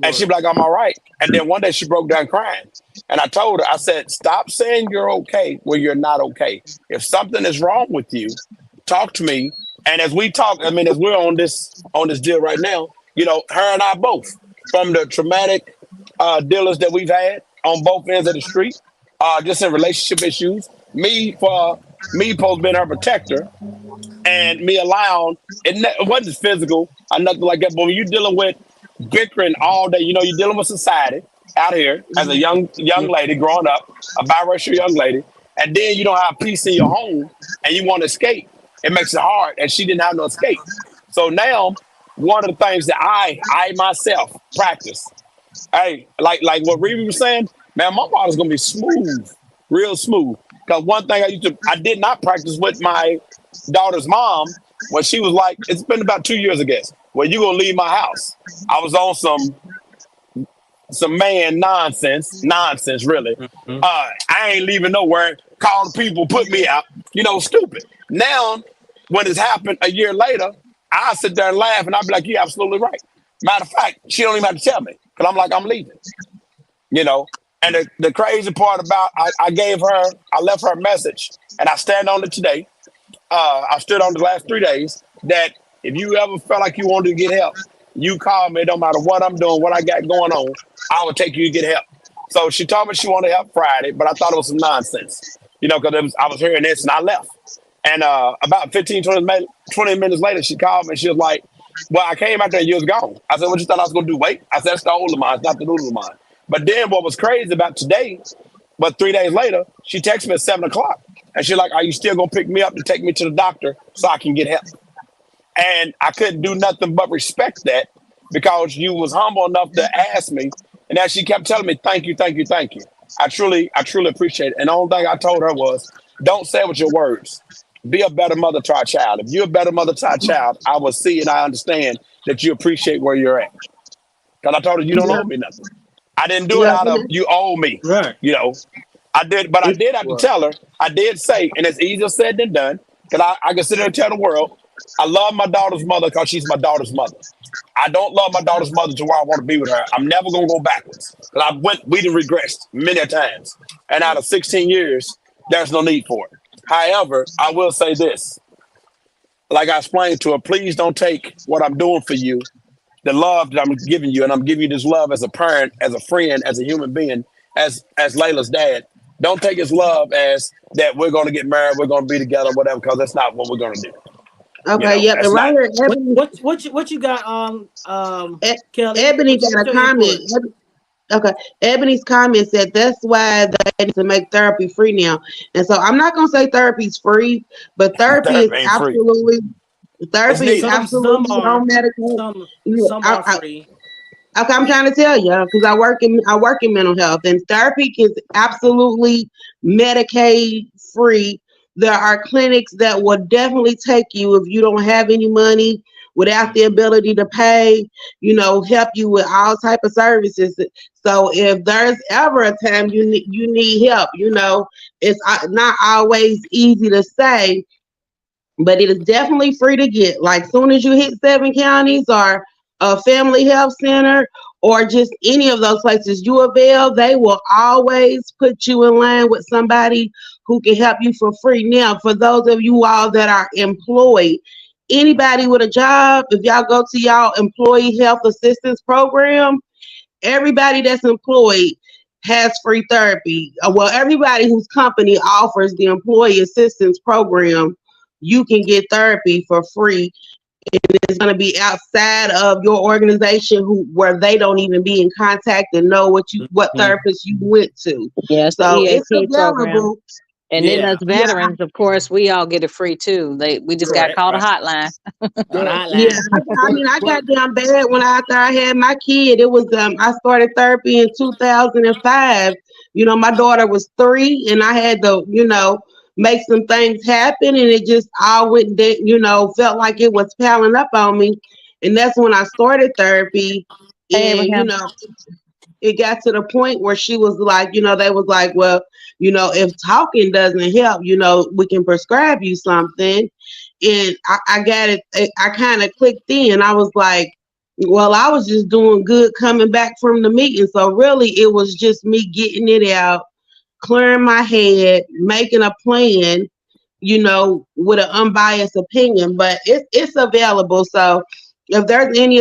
And right. she'd be like, I'm all right. And then one day she broke down crying. And I told her, I said, stop saying you're okay when you're not okay. If something is wrong with you, talk to me. And as we talk, I mean, as we're on this deal right now, her and I both, from the traumatic dealers that we've had on both ends of the street, just in relationship issues, me supposed being her protector, and me allowing it wasn't physical or nothing like that. But when you're dealing with bickering all day, you're dealing with society out here as a young lady growing up, a biracial young lady, and then you don't have peace in your home and you want to escape. It makes it hard, and she didn't have no escape. So now, one of the things that I myself practice, hey, like what Reeve was saying, man, my water's gonna be smooth. real smooth. Because one thing I did not practice with my daughter's mom when she was like, it's been about 2 years, I guess. Well, you gonna leave my house? I was on some man nonsense, really. Mm-hmm. I ain't leaving nowhere. Calling people, put me out. Stupid. Now, when it's happened a year later, I sit there and laugh, and I'll be like, "You're absolutely right." Matter of fact, she don't even have to tell me because I'm like, I'm leaving. You know. And the crazy part about I left her a message, and I stand on it today. I stood on the last 3 days that if you ever felt like you wanted to get help, you call me. It don't matter what I'm doing, what I got going on, I will take you to get help. So she told me she wanted help Friday, but I thought it was some nonsense, because I was hearing this and I left. And about 20 minutes later, she called me and she was like, well, I came out there and you was gone. I said, what you thought I was going to do? Wait? I said, that's the old of mine. It's not the new of mine. But then what was crazy about today, but 3 days later, she texted me at 7 o'clock. And she's like, are you still going to pick me up to take me to the doctor so I can get help? And I couldn't do nothing but respect that because you was humble enough to ask me. And as she kept telling me, thank you, thank you, thank you. I truly appreciate it. And the only thing I told her was, don't say it with your words. Be a better mother to our child. If you're a better mother to our child, I will see and I understand that you appreciate where you're at. Because I told her, you don't Yeah, owe me nothing. I didn't do it yeah, out of, you owe me. Right. I did, but I it's, did have to Right. tell her. I did say, and it's easier said than done, because I can sit there and tell the world, I love my daughter's mother because she's my daughter's mother. I don't love my daughter's mother to where I want to be with her. I'm never gonna go backwards. Because we done regressed many times. And out of 16 years, there's no need for it. However, I will say this. Like I explained to her, please don't take what I'm doing for you, the love that I'm giving you, and I'm giving you this love as a parent, as a friend, as a human being, as Layla's dad. Don't take his love as that we're going to get married, we're going to be together, whatever, because that's not what we're going to do. okay, yep. That's And right not. here, What you got, E- Kelly? Ebony got a What's your comment. input? Okay, Ebony's comment said that's why they need to make therapy free now. And so I'm not gonna say therapy's free, but Therapy ain't free. It's therapy is needed. Some absolutely are, on medical. Yeah, some are free. okay, I'm trying to tell you because I work in mental health, and therapy is absolutely Medicaid free. There are clinics that will definitely take you if you don't have any money, without the ability to pay. Help you with all type of services. So if there's ever a time you need help, it's not always easy to say, but it is definitely free to get. Like soon as you hit 7 counties or a family health center or just any of those places you avail, they will always put you in line with somebody who can help you for free. Now, for those of you all that are employed, anybody with a job, if y'all go to y'all employee health assistance program, everybody that's employed has free therapy. Well, everybody whose company offers the employee assistance program, you can get therapy for free. It's going to be outside of your organization where they don't even be in contact and know what Mhm. therapist you went to. Yes, the So it's EAP program. available. And then Yeah, as Yeah, veterans, of course, we all get it free too. We just got correct. called a Right. hotline. On the Yeah, yeah. hotline. I but mean, I but got down bad when after I had my kid. It was I started therapy in 2005. My daughter was 3, and I had to make some things happen, and it just all went. Felt like it was piling up on me, and that's when I started therapy. Hey, And Abraham. it got to the point where she was like, they was like, well, if talking doesn't help, we can prescribe you something. And I got it. I kind of clicked in. I was like, well, I was just doing good coming back from the meeting. So really, it was just me getting it out, clearing my head, making a plan, with an unbiased opinion. But it's available. So if there's any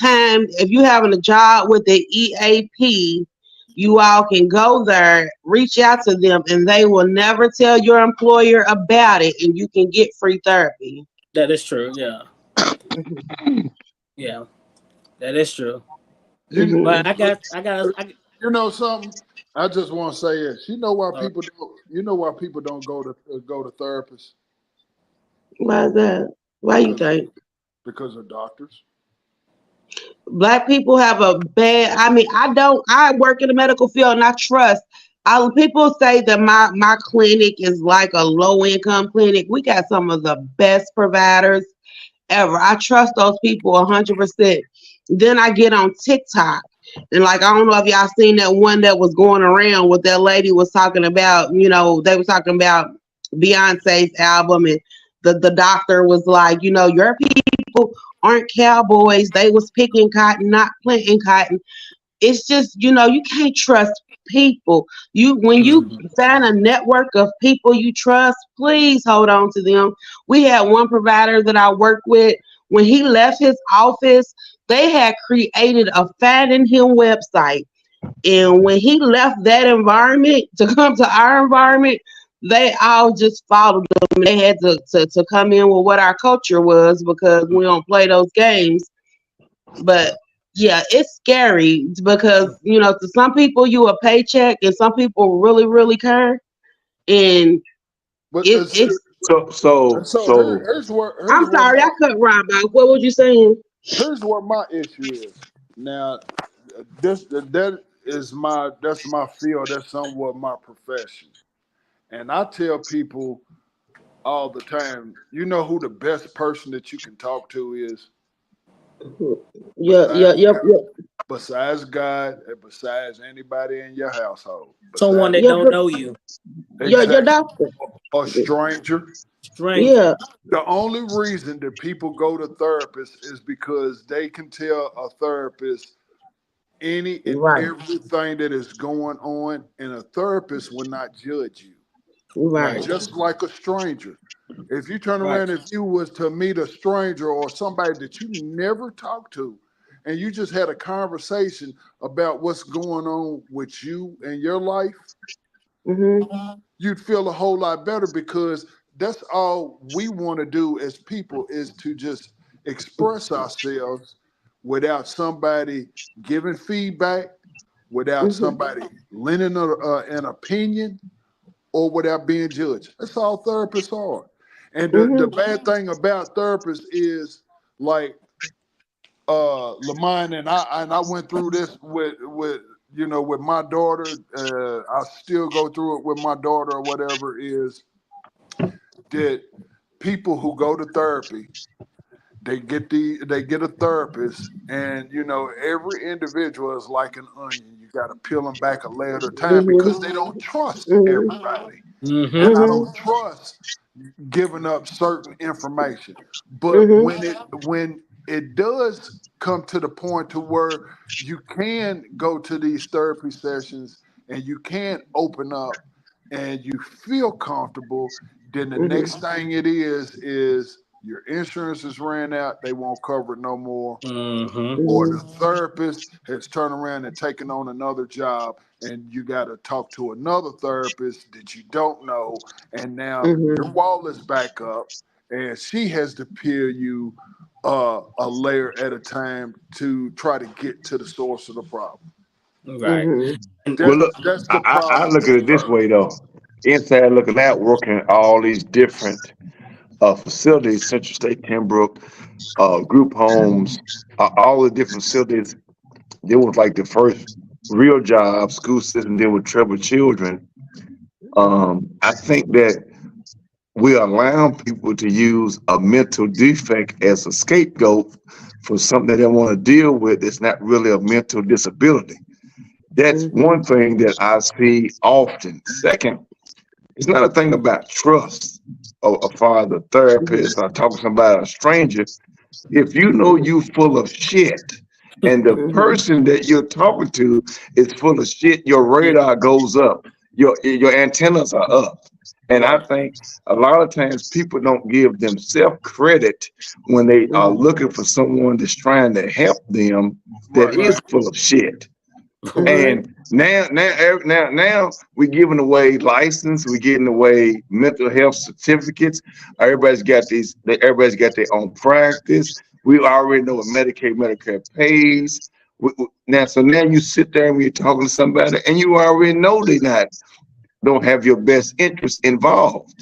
time, if you're having a job with the EAP, you all can go there, reach out to them, and they will never tell your employer about it, and you can get free therapy. That is true. Yeah, Mhm. yeah, that is true. you But Mhm. you know something. I just want to say this. You know why people don't go to therapists Why is that? Why you because think? because of doctors. Black people have a bad, I mean, I work in the medical field and I trust People say that my clinic is like a low income clinic. We got some of the best providers ever. I trust those people 100%. Then I get on TikTok, and like I don't know if y'all seen that one that was going around with that lady was talking about. You know, they were talking about Beyonce's album, and the doctor was like, you know, your people aren't cowboys. They was picking cotton, not planting cotton. It's just, you know, you can't trust people. When you Mhm. find a network of people you trust, please hold on to them. We had one provider that I worked with. When he left his office, they had created a Finding Him website. And when he left that environment to come to our environment, they all just followed him. They had to come in with what our culture was, because we don't play those games. But yeah, it's scary because, you know, to some people you a paycheck, and some people really, really care. And But it's so I'm sorry, I cut Rob off. What was you saying? here's what my issue is. Now, that's my field. That's somewhat my profession, and I tell people all the time. You know who the best person that you can talk to is Yeah, yeah, besides yeah, God, yeah. besides God, and besides anybody in your household. Someone Besides that Yeah, don't but know you. your exactly doctor. a stranger. Stranger. Yeah, The only reason that people go to therapists is because they can tell a therapist any and right, everything that is going on, and a therapist will not judge you, Right. right. just like a stranger. If you turn Right. around, if you was to meet a stranger or somebody that you never talked to, and you just had a conversation about what's going on with you and your life, Mhm, you'd feel a whole lot better, because that's all we want to do as people, is to just express ourselves without somebody giving feedback, without mhm, somebody lending an opinion, or without being judged. That's all therapists are. And the mhm, bad thing about therapists is, like, Lamine, and I went through this with with my daughter. I still go through it with my daughter or whatever. Is that people who go to therapy, they get a therapist, and every individual is like an onion. You got to peel them back a layer at a time, mhm, because they don't trust mhm, everybody, Mm-hmm. and I mhm, don't trust giving up certain information. But mhm, when it does come to the point to where you can go to these therapy sessions, and you can open up, and you feel comfortable, then the mhm, next thing it is your insurance is ran out, they won't cover it no more, Mm-hmm. or mhm, the therapist has turned around and taken on another job, and you got to talk to another therapist that you don't know, and now your mhm, wall is back up, and she has to peel you a layer at a time to try to get to the source of the problem. Right. mhm, And Well, That's look, that's the I problem look at with it this way therapy. though. Inside looking out, working at all these different facilities, Central State, Pembroke, group homes, all the different facilities. They was like the first real job school system dealing with troubled children. I think that we allow people to use a mental defect as a scapegoat for something they don't want to deal with. It's not really a mental disability. That's one mhm, thing that I see often. Second, it's not a thing about trust or a father, therapist, or talking to somebody, a stranger. If you know mhm, you full of shit and the mhm, person that you're talking to is full of shit, your yeah. radar goes up, your antennas are up. And I Right, think a lot of times people don't give themselves credit when they are mhm, looking for someone that's trying to help them that right. is Right. full of shit. Right. And now we're giving away license, we're giving away mental health certificates. Everybody's got their own practice. We already know what Medicaid, Medicare pays. So now you sit there and you're talking to somebody, and you already know they not don't have your best interest involved.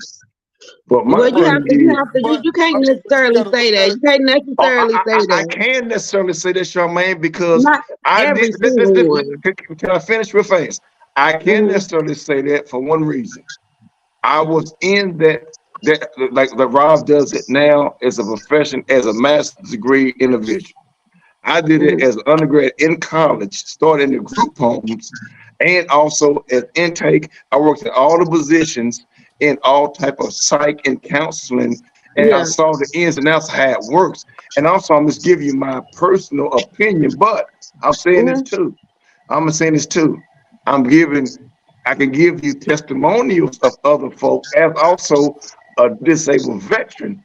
But my Well, thing you is, have to, But you can't but you got necessarily to say look that. at You it. can't necessarily say I that. can't necessarily say that, Charmaine, because Not I did. every single one. Can I finish real fast? I can't necessarily say that for one reason. I was in that like the Rob does it now as a profession, as a master's degree individual. I did it as an undergrad in college, started in the group homes, and also as intake. I worked in all the positions in all type of psych and counseling, and I Yeah. saw the ins and outs of how it works. And also, I'm just giving you my personal opinion, but I'm saying this Mm-hmm. too. I'm saying this too. I'm giving. I can give you testimonials of other folk as also a disabled veteran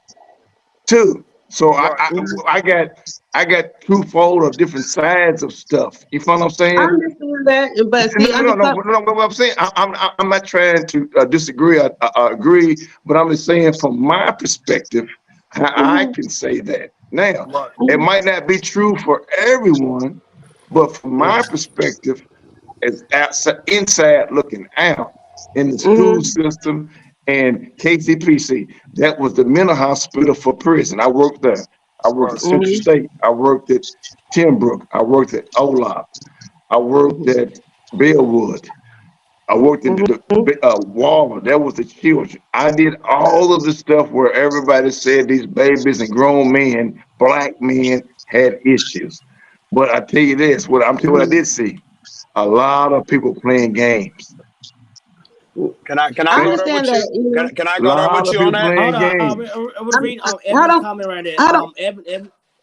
too. So I, Right. I I got I got twofold of different sides of stuff. You follow what I'm I saying? understand that, but No, see, no, no, no, no. What I'm saying, I'm not trying to disagree. I agree, but I'm just saying from my perspective, I Mhm, can say that. Now, Right. it mhm, might not be true for everyone, but from my perspective, as outside, inside looking out in the school mhm, system and KCPC. That was the mental hospital for prison. I worked there. I worked at Right. Central mhm, State. I worked at Timbrook. I worked at Olaf. I worked mhm, at Bellwood. I worked at mhm, the Walmart. That was the children. I did all of the stuff where everybody said these babies and grown men, black men, had issues. But I tell you this, what I'm telling you what I mhm. did see a lot of people playing games. Can I I go See, there with understand you? that. You know, Can I a go there lot with of you on people that? Hold playing on. games. I was reading hold Ebony on, comment right there. hold on.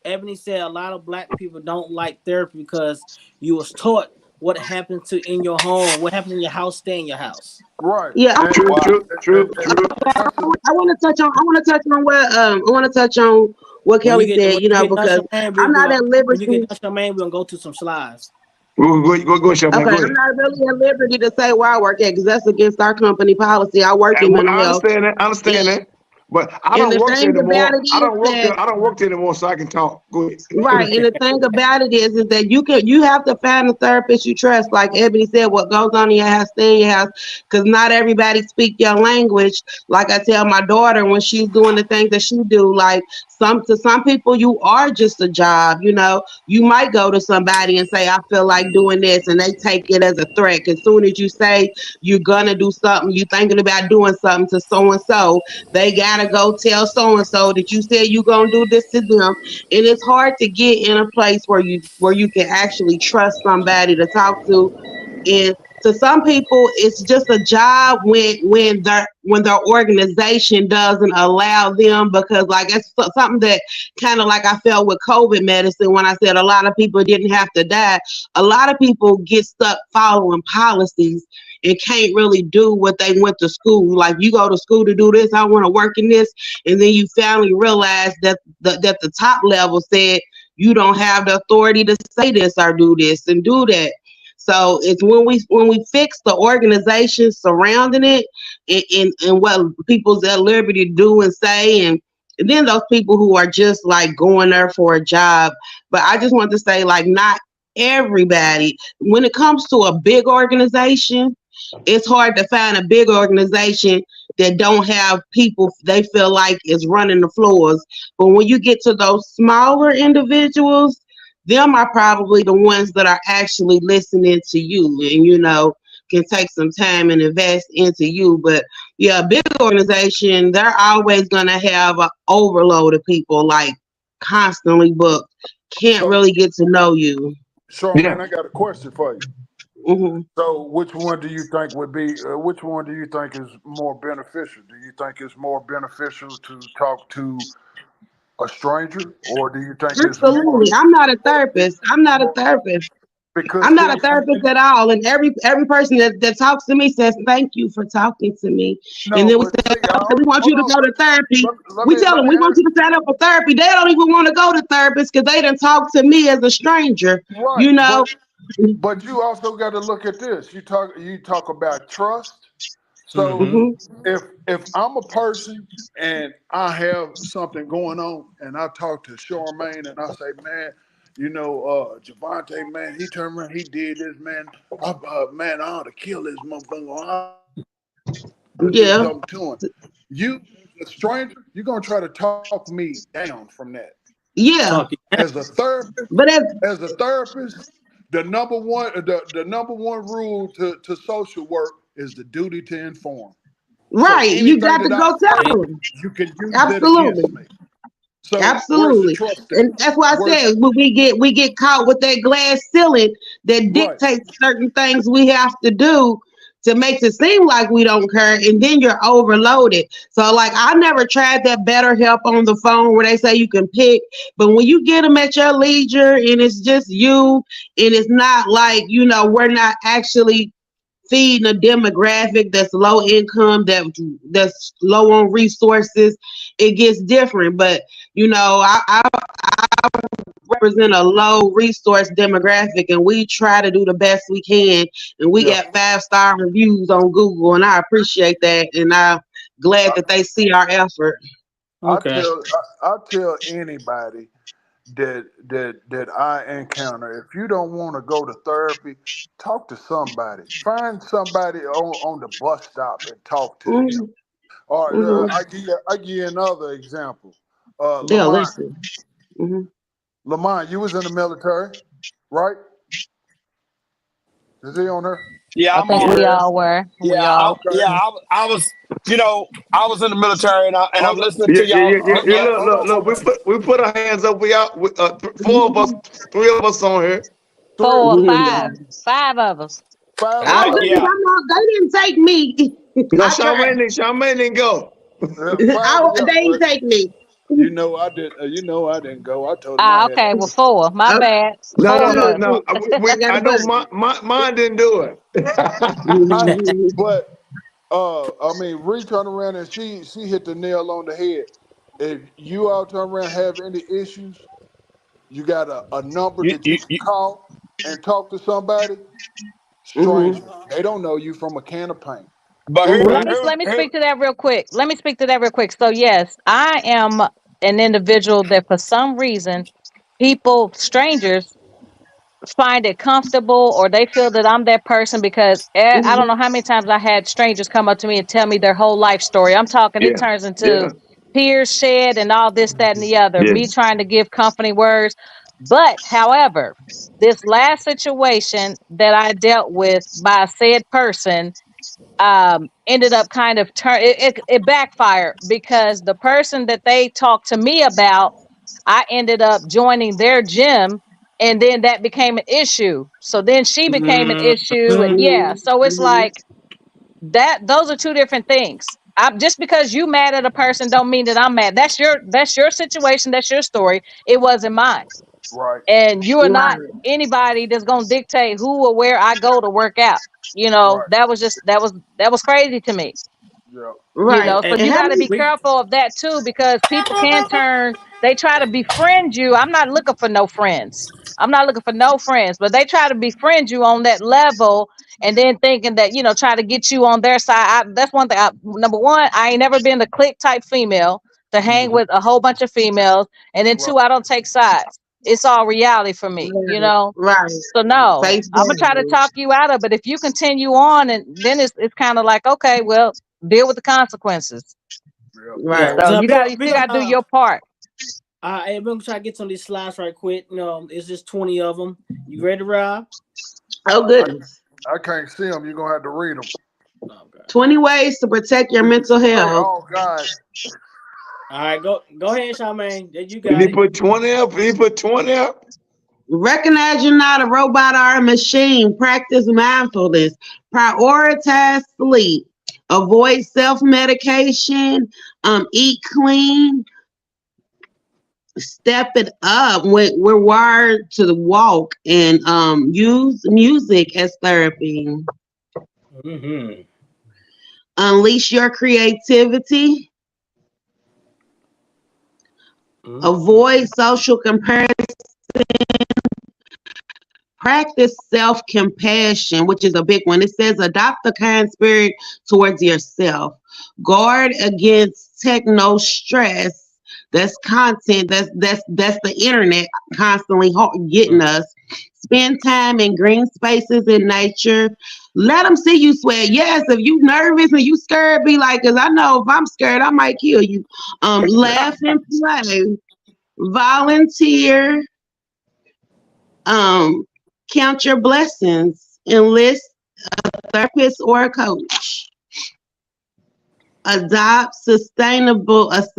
Ebony said a lot of black people don't like therapy because you was taught what happens to in your home, what happens in your house, stay in your house. Right. Yeah, True, Well, true, true, And true. that's the I want to touch on. I want to touch on what. I want to touch on what When you Kelly get said. when You you know, get done, because Charmaine, I'm not at when you get liberty. done, Charmaine, we're gonna go to some slides. Go, Charmaine. Okay, Go I'm ahead. not really at liberty to say where I work at because that's against our company policy. I work in And mental I health, understand that. I understand and that. But I and don't the work there thing about anymore. it is that I don't work there anymore, so I can talk. Go ahead. right, and the thing about it is that you have to find a therapist you trust. Like Ebony said, what goes on in your house, stay in your house, because not everybody speak your language. Like I tell my daughter when she's doing the things that she do, like some people you are just a job. You know, you might go to somebody and say I feel like doing this, and they take it as a threat. As soon as you say you're gonna do something, you thinking about doing something to so and so, they gotta go tell so and so that you said you gonna do this to them, and it's hard to get in a place where you can actually trust somebody to talk to. And to some people it's just a job when their organization doesn't allow them, because like it's something that kind of like I felt with COVID medicine when I said a lot of people didn't have to die. A lot of people get stuck following policies and can't really do what they went to school. Like you go to school to do this, I want to work in this, and then you finally realize that that the top level said you don't have the authority to say this or do this and do that. So it's when we fix the organization surrounding it, and what people's at liberty to do and say, and then those people who are just like going there for a job. But I just want to say, like, not everybody. When it comes to a big organization, it's hard to find a big organization that don't have people they feel like is running the floors. But when you get to those smaller individuals, them are probably the ones that are actually listening to you and can take some time and invest into you. But yeah, a big organization, they're always gonna have an overload of people, like constantly booked, can't so really get to know you. Charmaine, Yeah. I got a question for you. Hmm. So, which one do you think would be? Which one do you think is more beneficial? Do you think it's more beneficial to talk to a stranger, or do you think it's more? Absolutely. I'm not a More, it's therapist. I'm not a more therapist. because I'm not see, a therapist at all. And every person that talks to me says, thank you for talking to me. And no, then we but say, see, okay, we want hold you to on. go to therapy. We tell Let them me we want ask. you to sign up for therapy. They don't even want to go to therapist because they didn't talk to me as a stranger. Right, You know. but you also got to look at this. You talk about trust. So Mm-hmm. Hmm. if I'm a person and I have something going on and I talk to Charmaine and I say, man, Javante, man, he turned around, he did this, man. Man, I ought to kill this motherfucker. I ought to do something to him. Yeah. You, as a stranger, you're gonna try to talk me down from that. Yeah. Talking. As a therapist, But as as a therapist, the number one rule to social work is the duty to inform. So Right. You got anything to that I go say, tell them. you can use that Absolutely. against me. So where's the Absolutely. trust at? And that's why I Where's said when we get caught with that glass ceiling that right, dictates certain things we have to do to make it seem like we don't care, and then you're overloaded. So like I never tried that better help on the phone where they say you can pick, but when you get them at your leisure and it's just you and it's not like, we're not actually feeding a demographic that's low income, that's low on resources, it gets different. But I represent a low resource demographic, and we try to do the best we can. And we yeah. got 5-star reviews on Google, and I appreciate that. And I'm glad I, that they see our effort. Okay. I tell anybody that I encounter, if you don't want to go to therapy, talk to somebody. Find somebody on the bus stop and talk to them. Hmm. Or Hmm. I give you another example. They'll Lamont, listen. Hmm. Lamont, you was in the military, right? Is he on there? I Yeah, I'm think on Yeah. we here. all were. We Yeah, all. Okay. I was, I was in the military, and I'm Hold up. listening Yeah, to yeah, y'all. yeah, yeah, yeah. Look, Hold look, on one look. We minute. put our hands up. We out. Four of us, three of us on here. Three. 4 or We 5, 5 of us. five of Oh Right? us. goodness, Yeah. they didn't take me. No, I tried. Charmaine didn't go. Five. Yeah. They didn't take me. I did. I didn't go. I told him I Ah, had to okay. Well, go. 4. My Oh, bad. No, no, 4 of no, good, us. no. good. I got I a know buddy. mine didn't do it. But I mean, Ree turned around and she hit the nail on the head. If you all turn around and have any issues, you got a number You, that you you, can you, call and talk to somebody. Hmm. Stranger, they don't know you from a can of paint. but Well, here, let Hmm. me here, let me here, speak to that real quick. Let me speak to that real quick. So yes, I am an individual that for some reason people, strangers, find it comfortable or they feel that I'm that person because I don't know how many times I had strangers come up to me and tell me their whole life story. I'm talking, it Yeah, turns into yeah, tears shed and all this, that, and the other, me yes, trying to give comforting words. But however, this last situation that I dealt with by said person ended up kind of it backfired because the person that they talked to me about, I ended up joining their gym, and then that became an issue. So then she became an issue, and Mhm. yeah, so it's Hmm. like that. Those are two different things. Just because you mad at a person don't mean that I'm mad. That's your situation. That's your story. It wasn't mine, Right, and you are not Right. anybody that's gonna dictate who or where I go to work out. right, That was crazy to me. yeah, Hey, Right. So hey, And you how got to many? be we, careful of that too, because people can turn, they try to befriend you. I'm not looking for no friends. I'm not looking for no friends, but they try to befriend you on that level and then thinking that, try to get you on their side. That's one thing. Number one, I ain't never been the clique type female to hang mhm. with a whole bunch of females. And then right, two, I don't take sides. It's all reality for me. Right. Right. So no, Face I'm gonna try to value. talk you out of it. If you continue on, and then it's kind of like, okay, well, deal with the consequences. yeah. Yeah. Right. So So you we still gonna gotta do your part. hey, we're gonna try to get some of these slides right quick. It's just 20 of them. You ready, Rob? Oh I, goodness. I can't see them. You're gonna have to read them. Okay. 20 ways to protect your mental health. Oh God, All right, go ahead, Charmaine. There you Did got he it. put 20 up? Did he put 20 up? Recognize you're not a robot or a machine. Practice mindfulness. Prioritize sleep. Avoid self-medication. Eat clean. Step it up. We're wired to walk and use music as therapy. Mm-hmm. Unleash your creativity. Mm-hmm. Avoid social comparison. Practice self-compassion, which is a big one. It says adopt a kind spirit towards yourself. Guard against techno stress. That's content. That's the internet constantly getting us. Spend time in green spaces in nature. Let them see you sweat. Yes, if you nervous and you scared, be like, because I know if I'm scared, I might kill you. Laugh and play. Volunteer. Um, Count your blessings. Enlist a therapist or a coach. Adopt a sustainability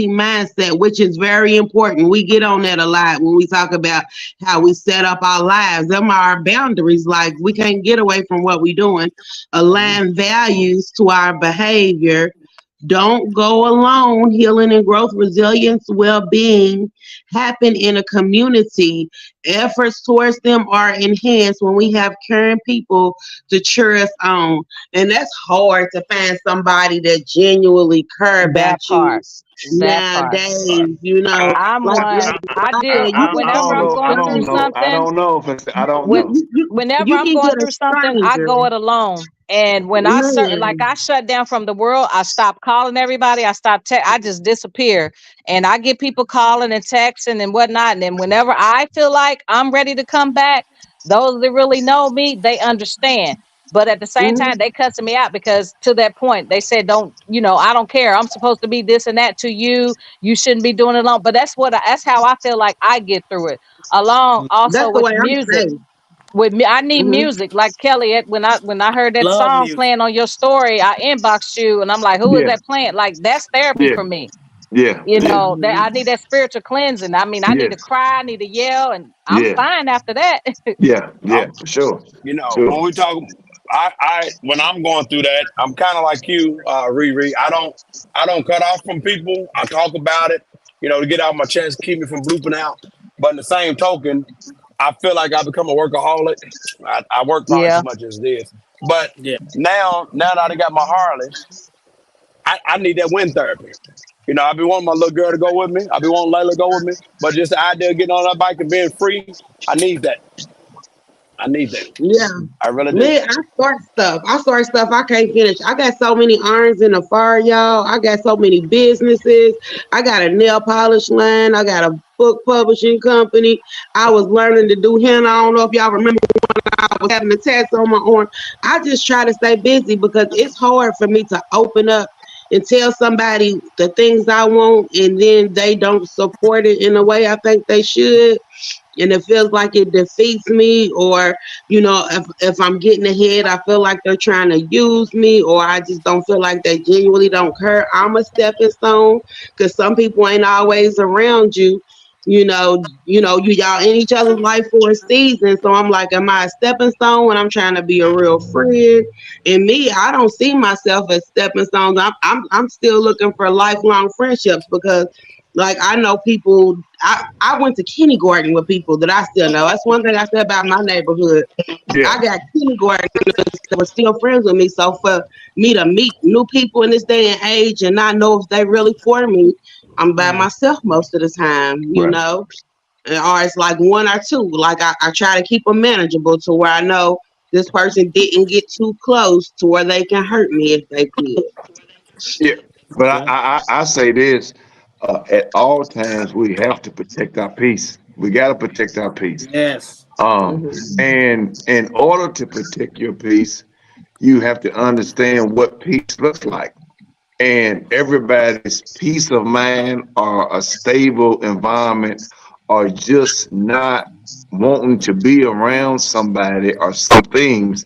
mindset, which is very important. We get on that a lot when we talk about how we set up our lives. Them are our boundaries. Like, we can't get away from what we're doing. Align values to our behavior. Don't go alone. Healing and growth, resilience, well-being happen in a community. Efforts towards them are enhanced when we have caring people to cheer us on. And that's hard to find somebody that genuinely care about That you part. That part. nowadays. You know, I'm like one. I said, did. you can I go Whenever don't with I'm know. I going through don't know. I something, don't know if it's, I don't when know. whenever you I'm can going get a through something, I stranger, go it alone. And when man. I shut down from the world, I stop calling everybody. I just disappear. And I get people calling and texting and whatnot. And then whenever I feel like I'm ready to come back, those that really know me, they understand. But at the same Mhm. time, they cussing me out because to that point, they said, don't, I don't care. I'm supposed to be this and that to you. You shouldn't be doing it alone. But that's how I feel like I get through it. Along also That's the with way I'm music. saying. With me, I need Hmm. music. Like Kelly, when I heard that Love song music. playing on your story, I inboxed you and I'm like, who is Yeah, that playing? Like, that's therapy yeah, for me. yeah, yeah, That Hmm. I need that spiritual cleansing. I mean, I need to yes, cry, I need to yell, and I'm yeah, fine after that. yeah, yeah, I'm, for sure, when sure. we talk, when I'm going through that, I'm kind of like you, Riri. I don't cut off from people. I talk about it, to get out my chest, keep me from blooping out. But in the same token, I feel like I become a workaholic. I work probably too Yeah, much as it is. But Yeah. now that I got my Harley, I need that wind therapy. I be wanting my little girl to go with me. I be wanting Layla to go with me. But just the idea of getting on that bike and being free, I need that. I need that. Yeah. I really do. Man, I start stuff. I start stuff I can't finish. I got so many irons in the fire, y'all. I got so many businesses. I got a nail polish line. I got a book publishing company. I was learning to do henna. I don't know if y'all remember I was having a tattoo on my arm. I just try to stay busy because it's hard for me to open up and tell somebody the things I want and then they don't support it in the way I think they should, and it feels like it defeats me, or if I'm getting ahead, I feel like they're trying to use me, or I just don't feel like they genuinely don't care. I'm a stepping stone, because some people ain't always around you. You y'all in each other's life for a season. So I'm like, am I a stepping stone when I'm trying to be a real friend? And me, I don't see myself as stepping stones. I'm still looking for lifelong friendships, because like, I know people. I went to kindergarten with people that I still know. That's one thing I said about my neighborhood. I Yeah, got kindergarten that were still friends with me. So for me to meet new people in this day and age and not know if they really for me, I'm by Mm. myself most of the time, right. or it's like one or two. Like, I try to keep them manageable to where I know this person didn't get too close to where they can hurt me if they could. Yeah, but Okay. I say this: at all times we have to protect our peace. We got to protect our peace. Yes. Hmm. And in order to protect your peace, you have to understand what peace looks like. And everybody's peace of mind or a stable environment or just not wanting to be around somebody or some things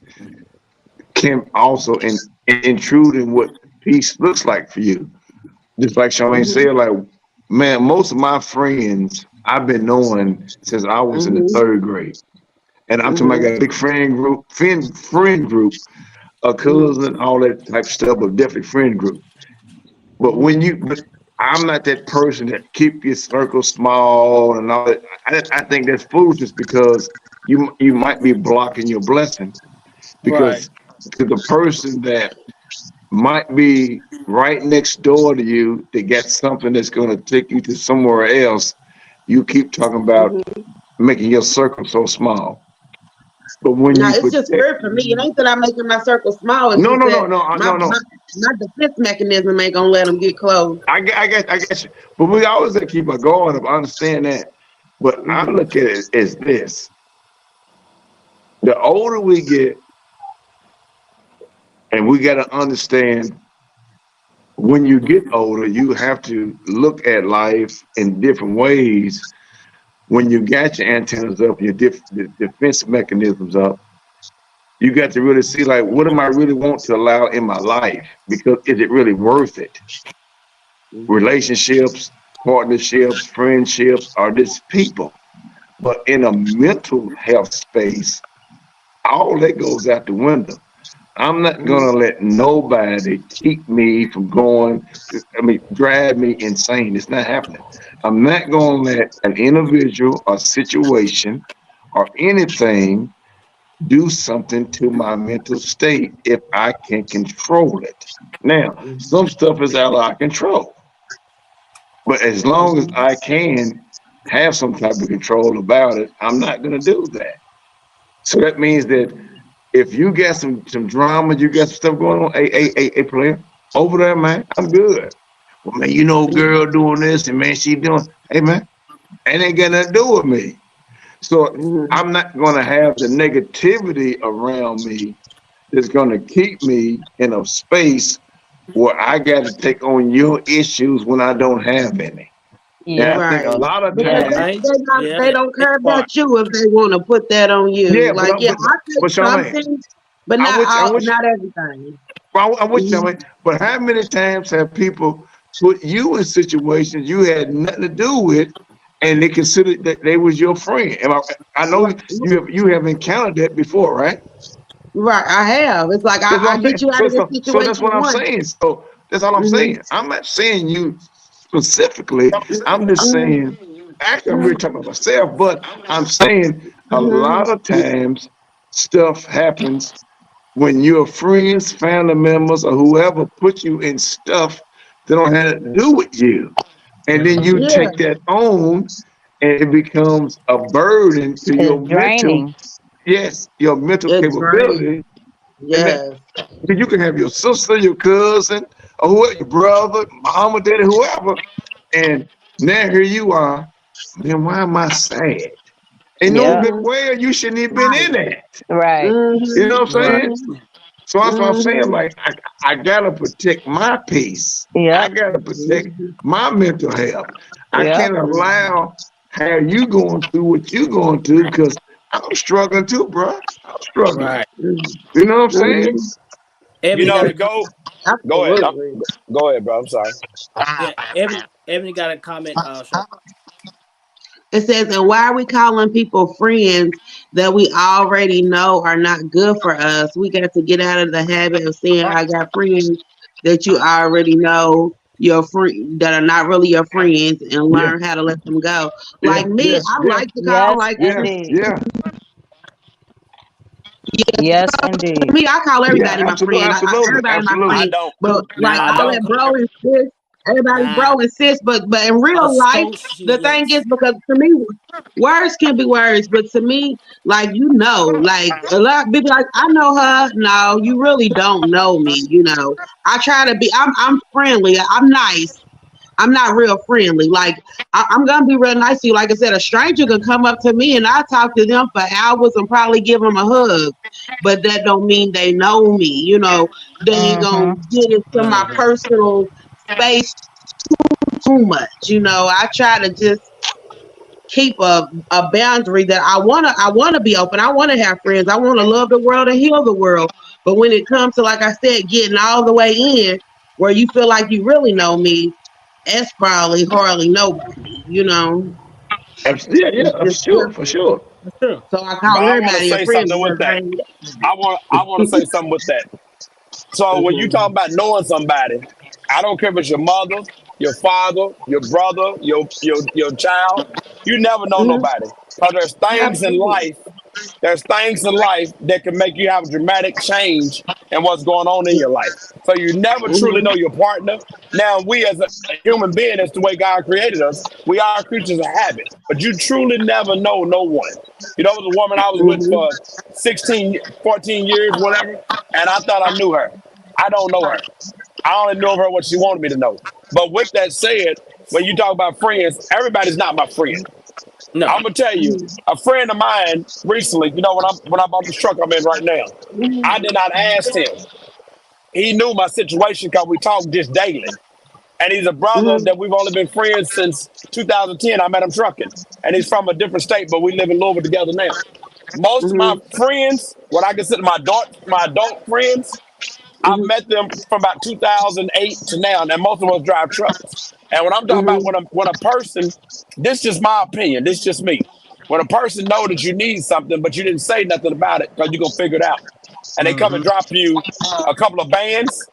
can also intrude in what peace looks like for you. Just like Charmaine Hmm. said, like, man, most of my friends I've been knowing since I was in the Hmm. third grade. And I'm talking about, I got a Hmm. big friend group, a Hmm. cousin, all that type of stuff, but definitely friend group. But Hmm. but I'm not that person that keep your circle small and all that. I think that's foolishness because you might be blocking your blessing Right. because to the person that might be right next door to you that got something that's going to take you to somewhere else, you keep talking about Hmm. making your circle so small. But when No, you it's just protect, weird for me. It ain't that I'm making my circle small. It's no, just no, no, that no, my no, my, no. my defense mechanism ain't gonna let them get close. I guess you. But we always got to keep it going. I understand that. But I Hmm. look at it as this: the older we get, and we got to understand when you get older, you have to look at life in different ways when you got your antennas up, your defense mechanisms up, you got to really see like, what am I really want to allow in my life? Because is it really worth it? Relationships, partnerships, friendships, are just people. But in a mental health space, all that goes out the window. I'm not gonna let nobody keep me from going. I mean, drive me insane. It's not happening. I'm not gonna let an individual or situation or anything do something to my mental state if I can control it. Now, some stuff is out of our control, but as long as I can have some type of control about it, I'm not gonna do that. So that means that if you got some drama, you got some stuff going on, hey, player, over there, man, I'm good. Well, man, girl doing this and man, she doing, hey, man, it ain't got nothing to do with me. So I'm not gonna have the negativity around me that's gonna keep me in a space where I got to take on your issues when I don't have any. And I Yeah. think a Right. lot of Because Yeah, times, right. Yeah, they don't that care part. about you if they want to put that on you. yeah, Like, yeah, I take but Charmaine, something, but I'm not with you, I'm all, with you. not everything. Well, I'm with you, Mhm. Charmaine. But how many times have people put you in situations you had nothing to do with, and they considered that they was your friend? And I know Right. you have encountered that before, right? Right. I have. It's like That's what I I'm get saying. you out So, of this so, so situation that's what I'm once. saying. So that's all I'm Hmm. saying. I'm not saying you specifically. I'm just saying. Actually, I'm really talking about myself, but I'm saying a Hmm. lot of times stuff happens when your friends, family members, or whoever put you in stuff that don't have to do with you. And then you Yeah. take that on and it becomes a burden to It's your mental, draining. yes, your mental It's great. capability. And that Yes. you can have your sister, your cousin, or whoever, your brother, mama, daddy, whoever. And now here you are, man, why am I sad? And knowing Yep. good Hmm. well you shouldn't even been in Right. that. Right. You know Hmm. what I'm Right. saying? Hmm. So that's what I'm saying. Hmm. Like I gotta protect my peace. I Yep. gotta protect my mental health. I Yep. can't allow how you going through what you going through because I'm struggling too, bro. I'm struggling. Right. You know what I'm saying? Hmm. You Ebony know, got to a comment. go ahead. Absolutely. Go ahead, bro. I'm sorry. Yeah, Ebony got a comment. It says, and why are we calling people friends that we already know are not good for us? We got to get out of the habit of saying, I got friends that you already know your friend that are not really your friends and Yeah, learn how to let them go. yeah, Like me, yeah, I yeah, like to call Yes, like yeah, indeed. yeah, Yes, indeed. me, I call yeah. everybody my Absolutely, friend. absolutely, Everybody my absolutely. I friend. don't. But like Nah, I all don't. that don't. bro and sis, everybody Nah, bro and sis. But in real life, the thing is associates. because to me, words can be words, but to me, like like a lot of people like I know her. No, you really don't know me. I try to be. I'm friendly. I'm nice. I'm not real friendly. Like I'm gonna be real nice to you. Like I said, a stranger can come up to me and I talk to them for hours and probably give them a hug, but that don't mean they know me. They ain't gonna Mm-hmm. get into my Mhm. personal space too much. I try to just keep a boundary that I wanna be open. I wanna have friends. I wanna love the world and heal the world. But when it comes to like I said, getting all the way in where you feel like you really know me, that's probably hardly nobody. Yeah, yeah, It's for just sure, for different. sure. That's true. So I But call I want to everybody a say friend something with because that. I want to say something with that. So when you talk Mhm. about knowing somebody, I don't care if it's your mother, your father, your brother, your child. You never know Mhm. nobody. Because Absolutely. there's things in life that can make you have a dramatic change in what's going on in your life. So you never truly Mhm. know your partner. Now, we as a human being, that's the way God created us. We are creatures of habit, but you truly never know no one. There was a woman I was with Mhm. for 16, 14 years, whatever, and I thought I knew her. I don't know her. I only know of her what she wanted me to know. But with that said, when you talk about friends, everybody's not my friend. No. I'm gonna tell you, Mhm. a friend of mine recently, when I bought this truck I'm in right now, I did not ask him. He knew my situation because we talk just daily. And he's a brother Mhm. that we've only been friends since 2010. I met him trucking, and he's from a different state, but we live in Louisville together now. Most of my Mhm. friends, what I consider my adult friends, I've Mhm. met them from about 2008 to now, and most of us drive trucks. And when I'm talking about Mhm. when a person, this is just my opinion, this is just me. When a person know that you need something, but you didn't say nothing about it because you're gonna figure it out, and they come and Mm-hmm. drop you a couple of bands,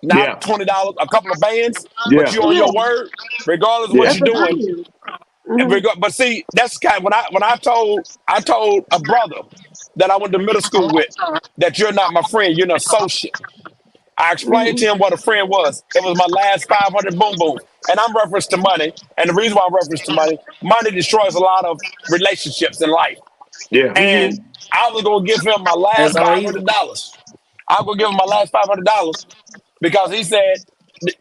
not Yeah. $20, a couple of bands, but Yeah. you on Yeah, your word, regardless of what Yeah. that's you're a doing. friend. Mhm. But see, that's kind of when I told a brother that I went to middle school with that you're not my friend, you're an associate. I explained Mhm. to him what a friend was. It was my last 500 boom booms. And I'm referenced to money. And the reason why I'm referenced to money, money destroys a lot of relationships in life. Yeah. And Mhm. I was going to give him my It's last all easy. $500. I was going to give him my last $500 because he said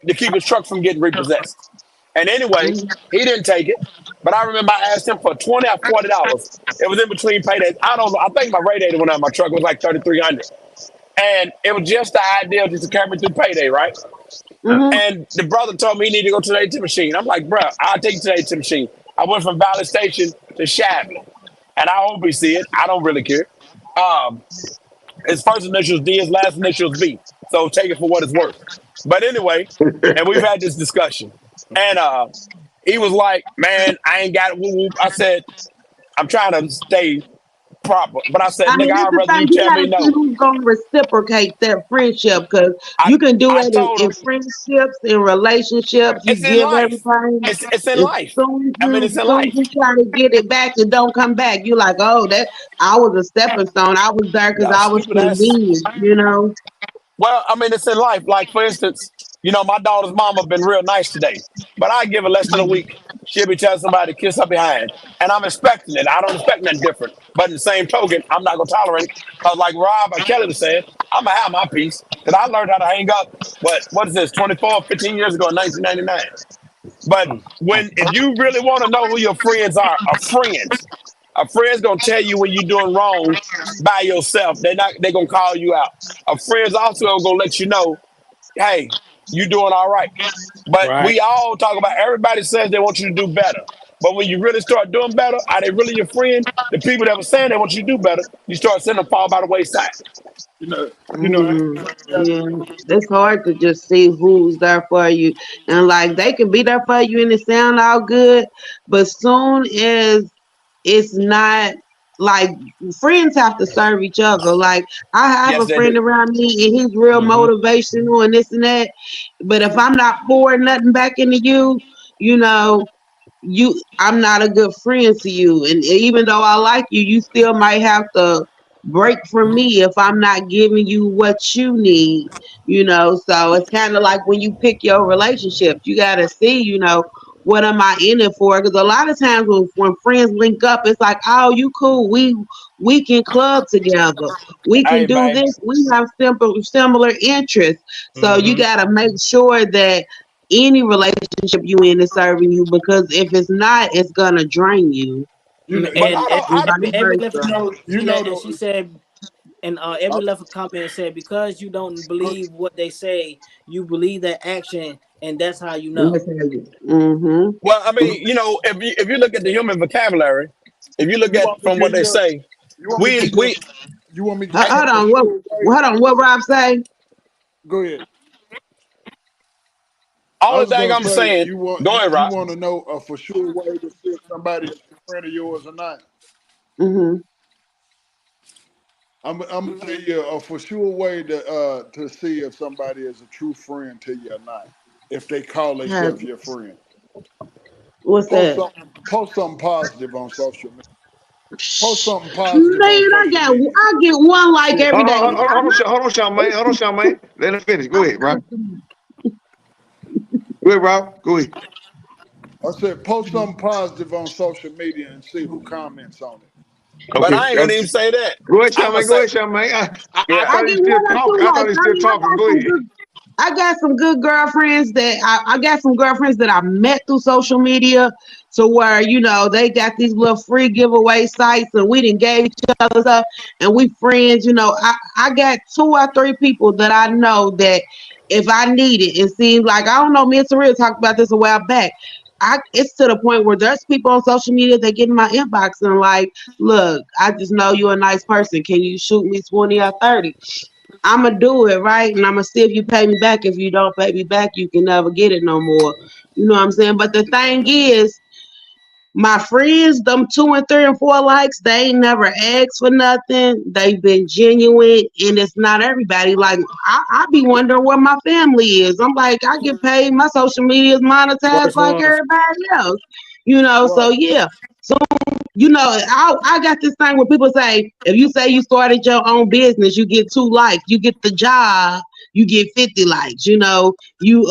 to keep his truck from getting repossessed. And anyway, Mhm. he didn't take it. But I remember I asked him for 20 or $40. It was in between paydays. I don't know. I think my radiator went out of my truck. It was like 3,300. And it was just the idea just to carry me through payday, right? Mhm. And the brother told me he needed to go to the ATM machine. I'm like, bro, I'll take you to the ATM machine. I went from Valley Station to Shapley. And I hope he see it. I don't really care. Um, his first initials D, his last initials B. So take it for what it's worth. But anyway, and we've had this discussion. And he was like, man, I ain't got it. Whoop, whoop. I said, I'm trying to stay proper. But I said, I nigga, mean, that's I'd the rather thing. you You tell gotta me see no. who's gonna reciprocate that friendship, because I you can do I it told in him friendships, in relationships. You it's in give life. everything. It's in As life. soon as I mean, you, it's in soon as life. you try to get it back, it don't come back. You like, oh, that I was a stepping stone. I was there because Y'all I was stupid ass. convenient. You know. Well, I mean, it's in life. Like, for instance, my daughter's mama been real nice today, but I give her less than a week. She'll be telling somebody to kiss her behind. And I'm expecting it. I don't expect nothing different. But in the same token, I'm not going to tolerate it. Because, like Rob or Kelly was saying, I'm going to have my piece. Because I learned how to hang up, what is this, 24, 15 years ago in 1999. But if you really want to know who your friends are, a friend's gonna tell you when you're doing wrong by yourself. They're gonna call you out. A friend's also gonna let you know, hey, you doing all right. But Right. we all talk about everybody says they want you to do better. But when you really start doing better, are they really your friend? The people that were saying they want you to do better, you start seeing them fall by the wayside. Yeah, it's hard to just see who's there for you, and like they can be there for you and it sound all good, but soon as it's not, like, friends have to serve each other. Like, I have Yes, a they friend do. around me and he's real Mm-hmm. motivational and this and that, but if I'm not pouring nothing back into you, you know, I'm not a good friend to you, and even though I like you, you still might have to break from me if I'm not giving you what you need. So it's kind of like when you pick your relationships, you got to see, what am I in it for? Because a lot of times when friends link up, it's like, oh, you cool, we can club together, we can Hey, do babe. this, we have similar interests. So you Mm-hmm. got to make sure that any relationship you in is serving you, because if it's not, it's gonna drain you, But And, I and don't. and every, vice every left versa. and she said, and every left a comment and said, because you don't believe what they say, you believe their action, and that's how you know. Mm-hmm. Well, I mean, if you look at the human vocabulary, if you look You at want me from to what give they you? say, You want me to we give you? we You want me to give I, you Hold a for on, sure way? what Rob say? Go ahead. I only was thing gonna I'm say saying, go ahead, you Rob. want to know a for sure way to see if somebody is a friend of yours or not. Mm-hmm. I'm gonna tell you a for sure way to see if somebody is a true friend to you or not. If they call themselves your friend, What's that? post something positive on social media. Post Shh. something positive on Man, social media. I get one like See if every Hold they on, day. hold really. on, hold on, hold on, Charmaine. Hold on, Charmaine. Let him finish. Go ahead, Rob. Go ahead, Rob. Go ahead. I said post something positive on social media and see who comments on it. But Okay. I ain't gonna even say that. Go ahead, I'm gonna Charmaine. Go say, ahead, Charmaine. I yeah. I thought he get was still one or talking. two I thought he likes. was I still mean, talking. Go ahead. I got some good girlfriends that I got some girlfriends that I met through social media, to where they got these little free giveaway sites and we didn't gave each other stuff and we friends. I got two or three people that I know that if I need it. It seems like, I don't know, me and Surreal talked about this a while back. It's to the point where there's people on social media that get in my inbox and like, look, I just know you're a nice person. Can you shoot me 20 or 30? I'ma do it, right? And I'ma see if you pay me back. If you don't pay me back, you can never get it no more. You know what I'm saying? But the thing is, my friends, them 2 and 3 and 4 likes, they ain't never asked for nothing. They've been genuine, and it's not everybody. Like, I be wondering where my family is. I'm like, I get paid, my social media is monetized Worst like ones. everybody else. You know, so Right. yeah. So you know, I got this thing where people say, if you say you started your own business, you get 2 likes. You get the job, you get 50 likes. You know, you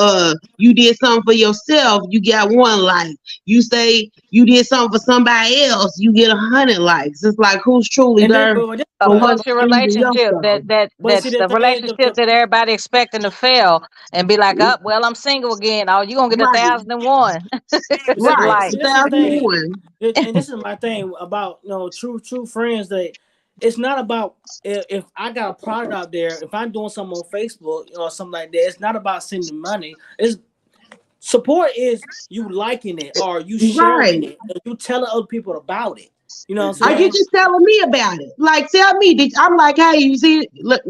did something for yourself, you got 1 like. You say you did something for somebody else, you get 100 likes. It's like, who's truly And then, there but this, for what's Plus your feeding relationship, yourself? but see that's the the thing, relationship that everybody expecting to fail and be like, up, well, I'm single again. Oh, you gonna get Right, 1,001 but see, right. see, likes. this is the thing, 2001. and this is my thing about true friends. That it's not about if I got a product out there, if I'm doing something on Facebook or something like that. It's not about sending money. It's support is you liking it or you Right. sharing it and you telling other people about it. You know what I'm Are you saying? Exactly. just telling me about it? Like, tell me. I'm like, hey, you see, look,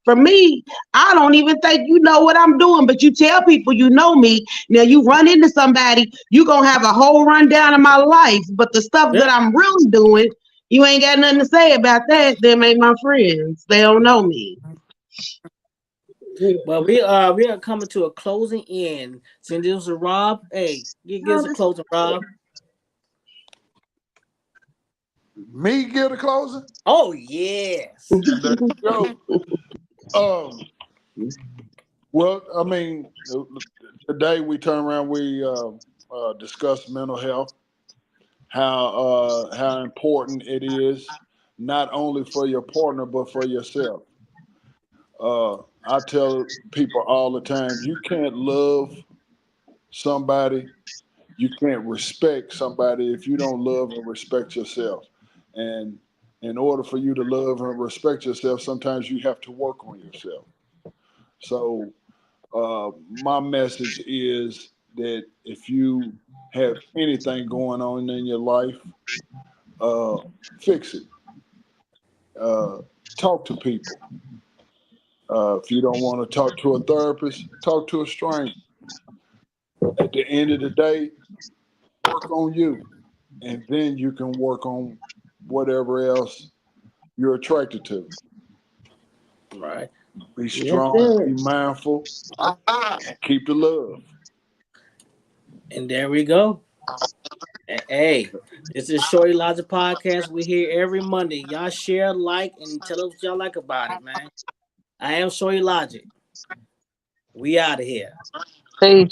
for me, I don't even think you know what I'm doing, but you tell people you know me. Now, you run into somebody, you going to have a whole rundown of my life, but the stuff that Yeah. I'm really doing, you ain't got nothing to say about that. Them ain't my friends. They don't know me. Yeah. Well, we are coming to a closing end. Since this was a Rob, hey, give us a closing, Rob. Me get a closing? Oh yes. There you go. Um, well, I mean, today we turn around, we discuss mental health, how important it is, not only for your partner but for yourself. I tell people all the time, you can't love somebody, you can't respect somebody if you don't love and respect yourself. And in order for you to love and respect yourself, sometimes you have to work on yourself. So my message is that if you have anything going on in your life, uh, fix it. Uh, talk to people. If you don't want to talk to a therapist, talk to a stranger. At the end of the day, work on you, and then you can work on whatever else you're attracted to. Right. Be Yes, strong, sir. be mindful, and keep the love. And there we go. Hey, this is Shorty Logic Podcast. We here every Monday. Y'all share, like, and tell us what y'all like about it, man. I am Shorty Logic. We out of here. Peace.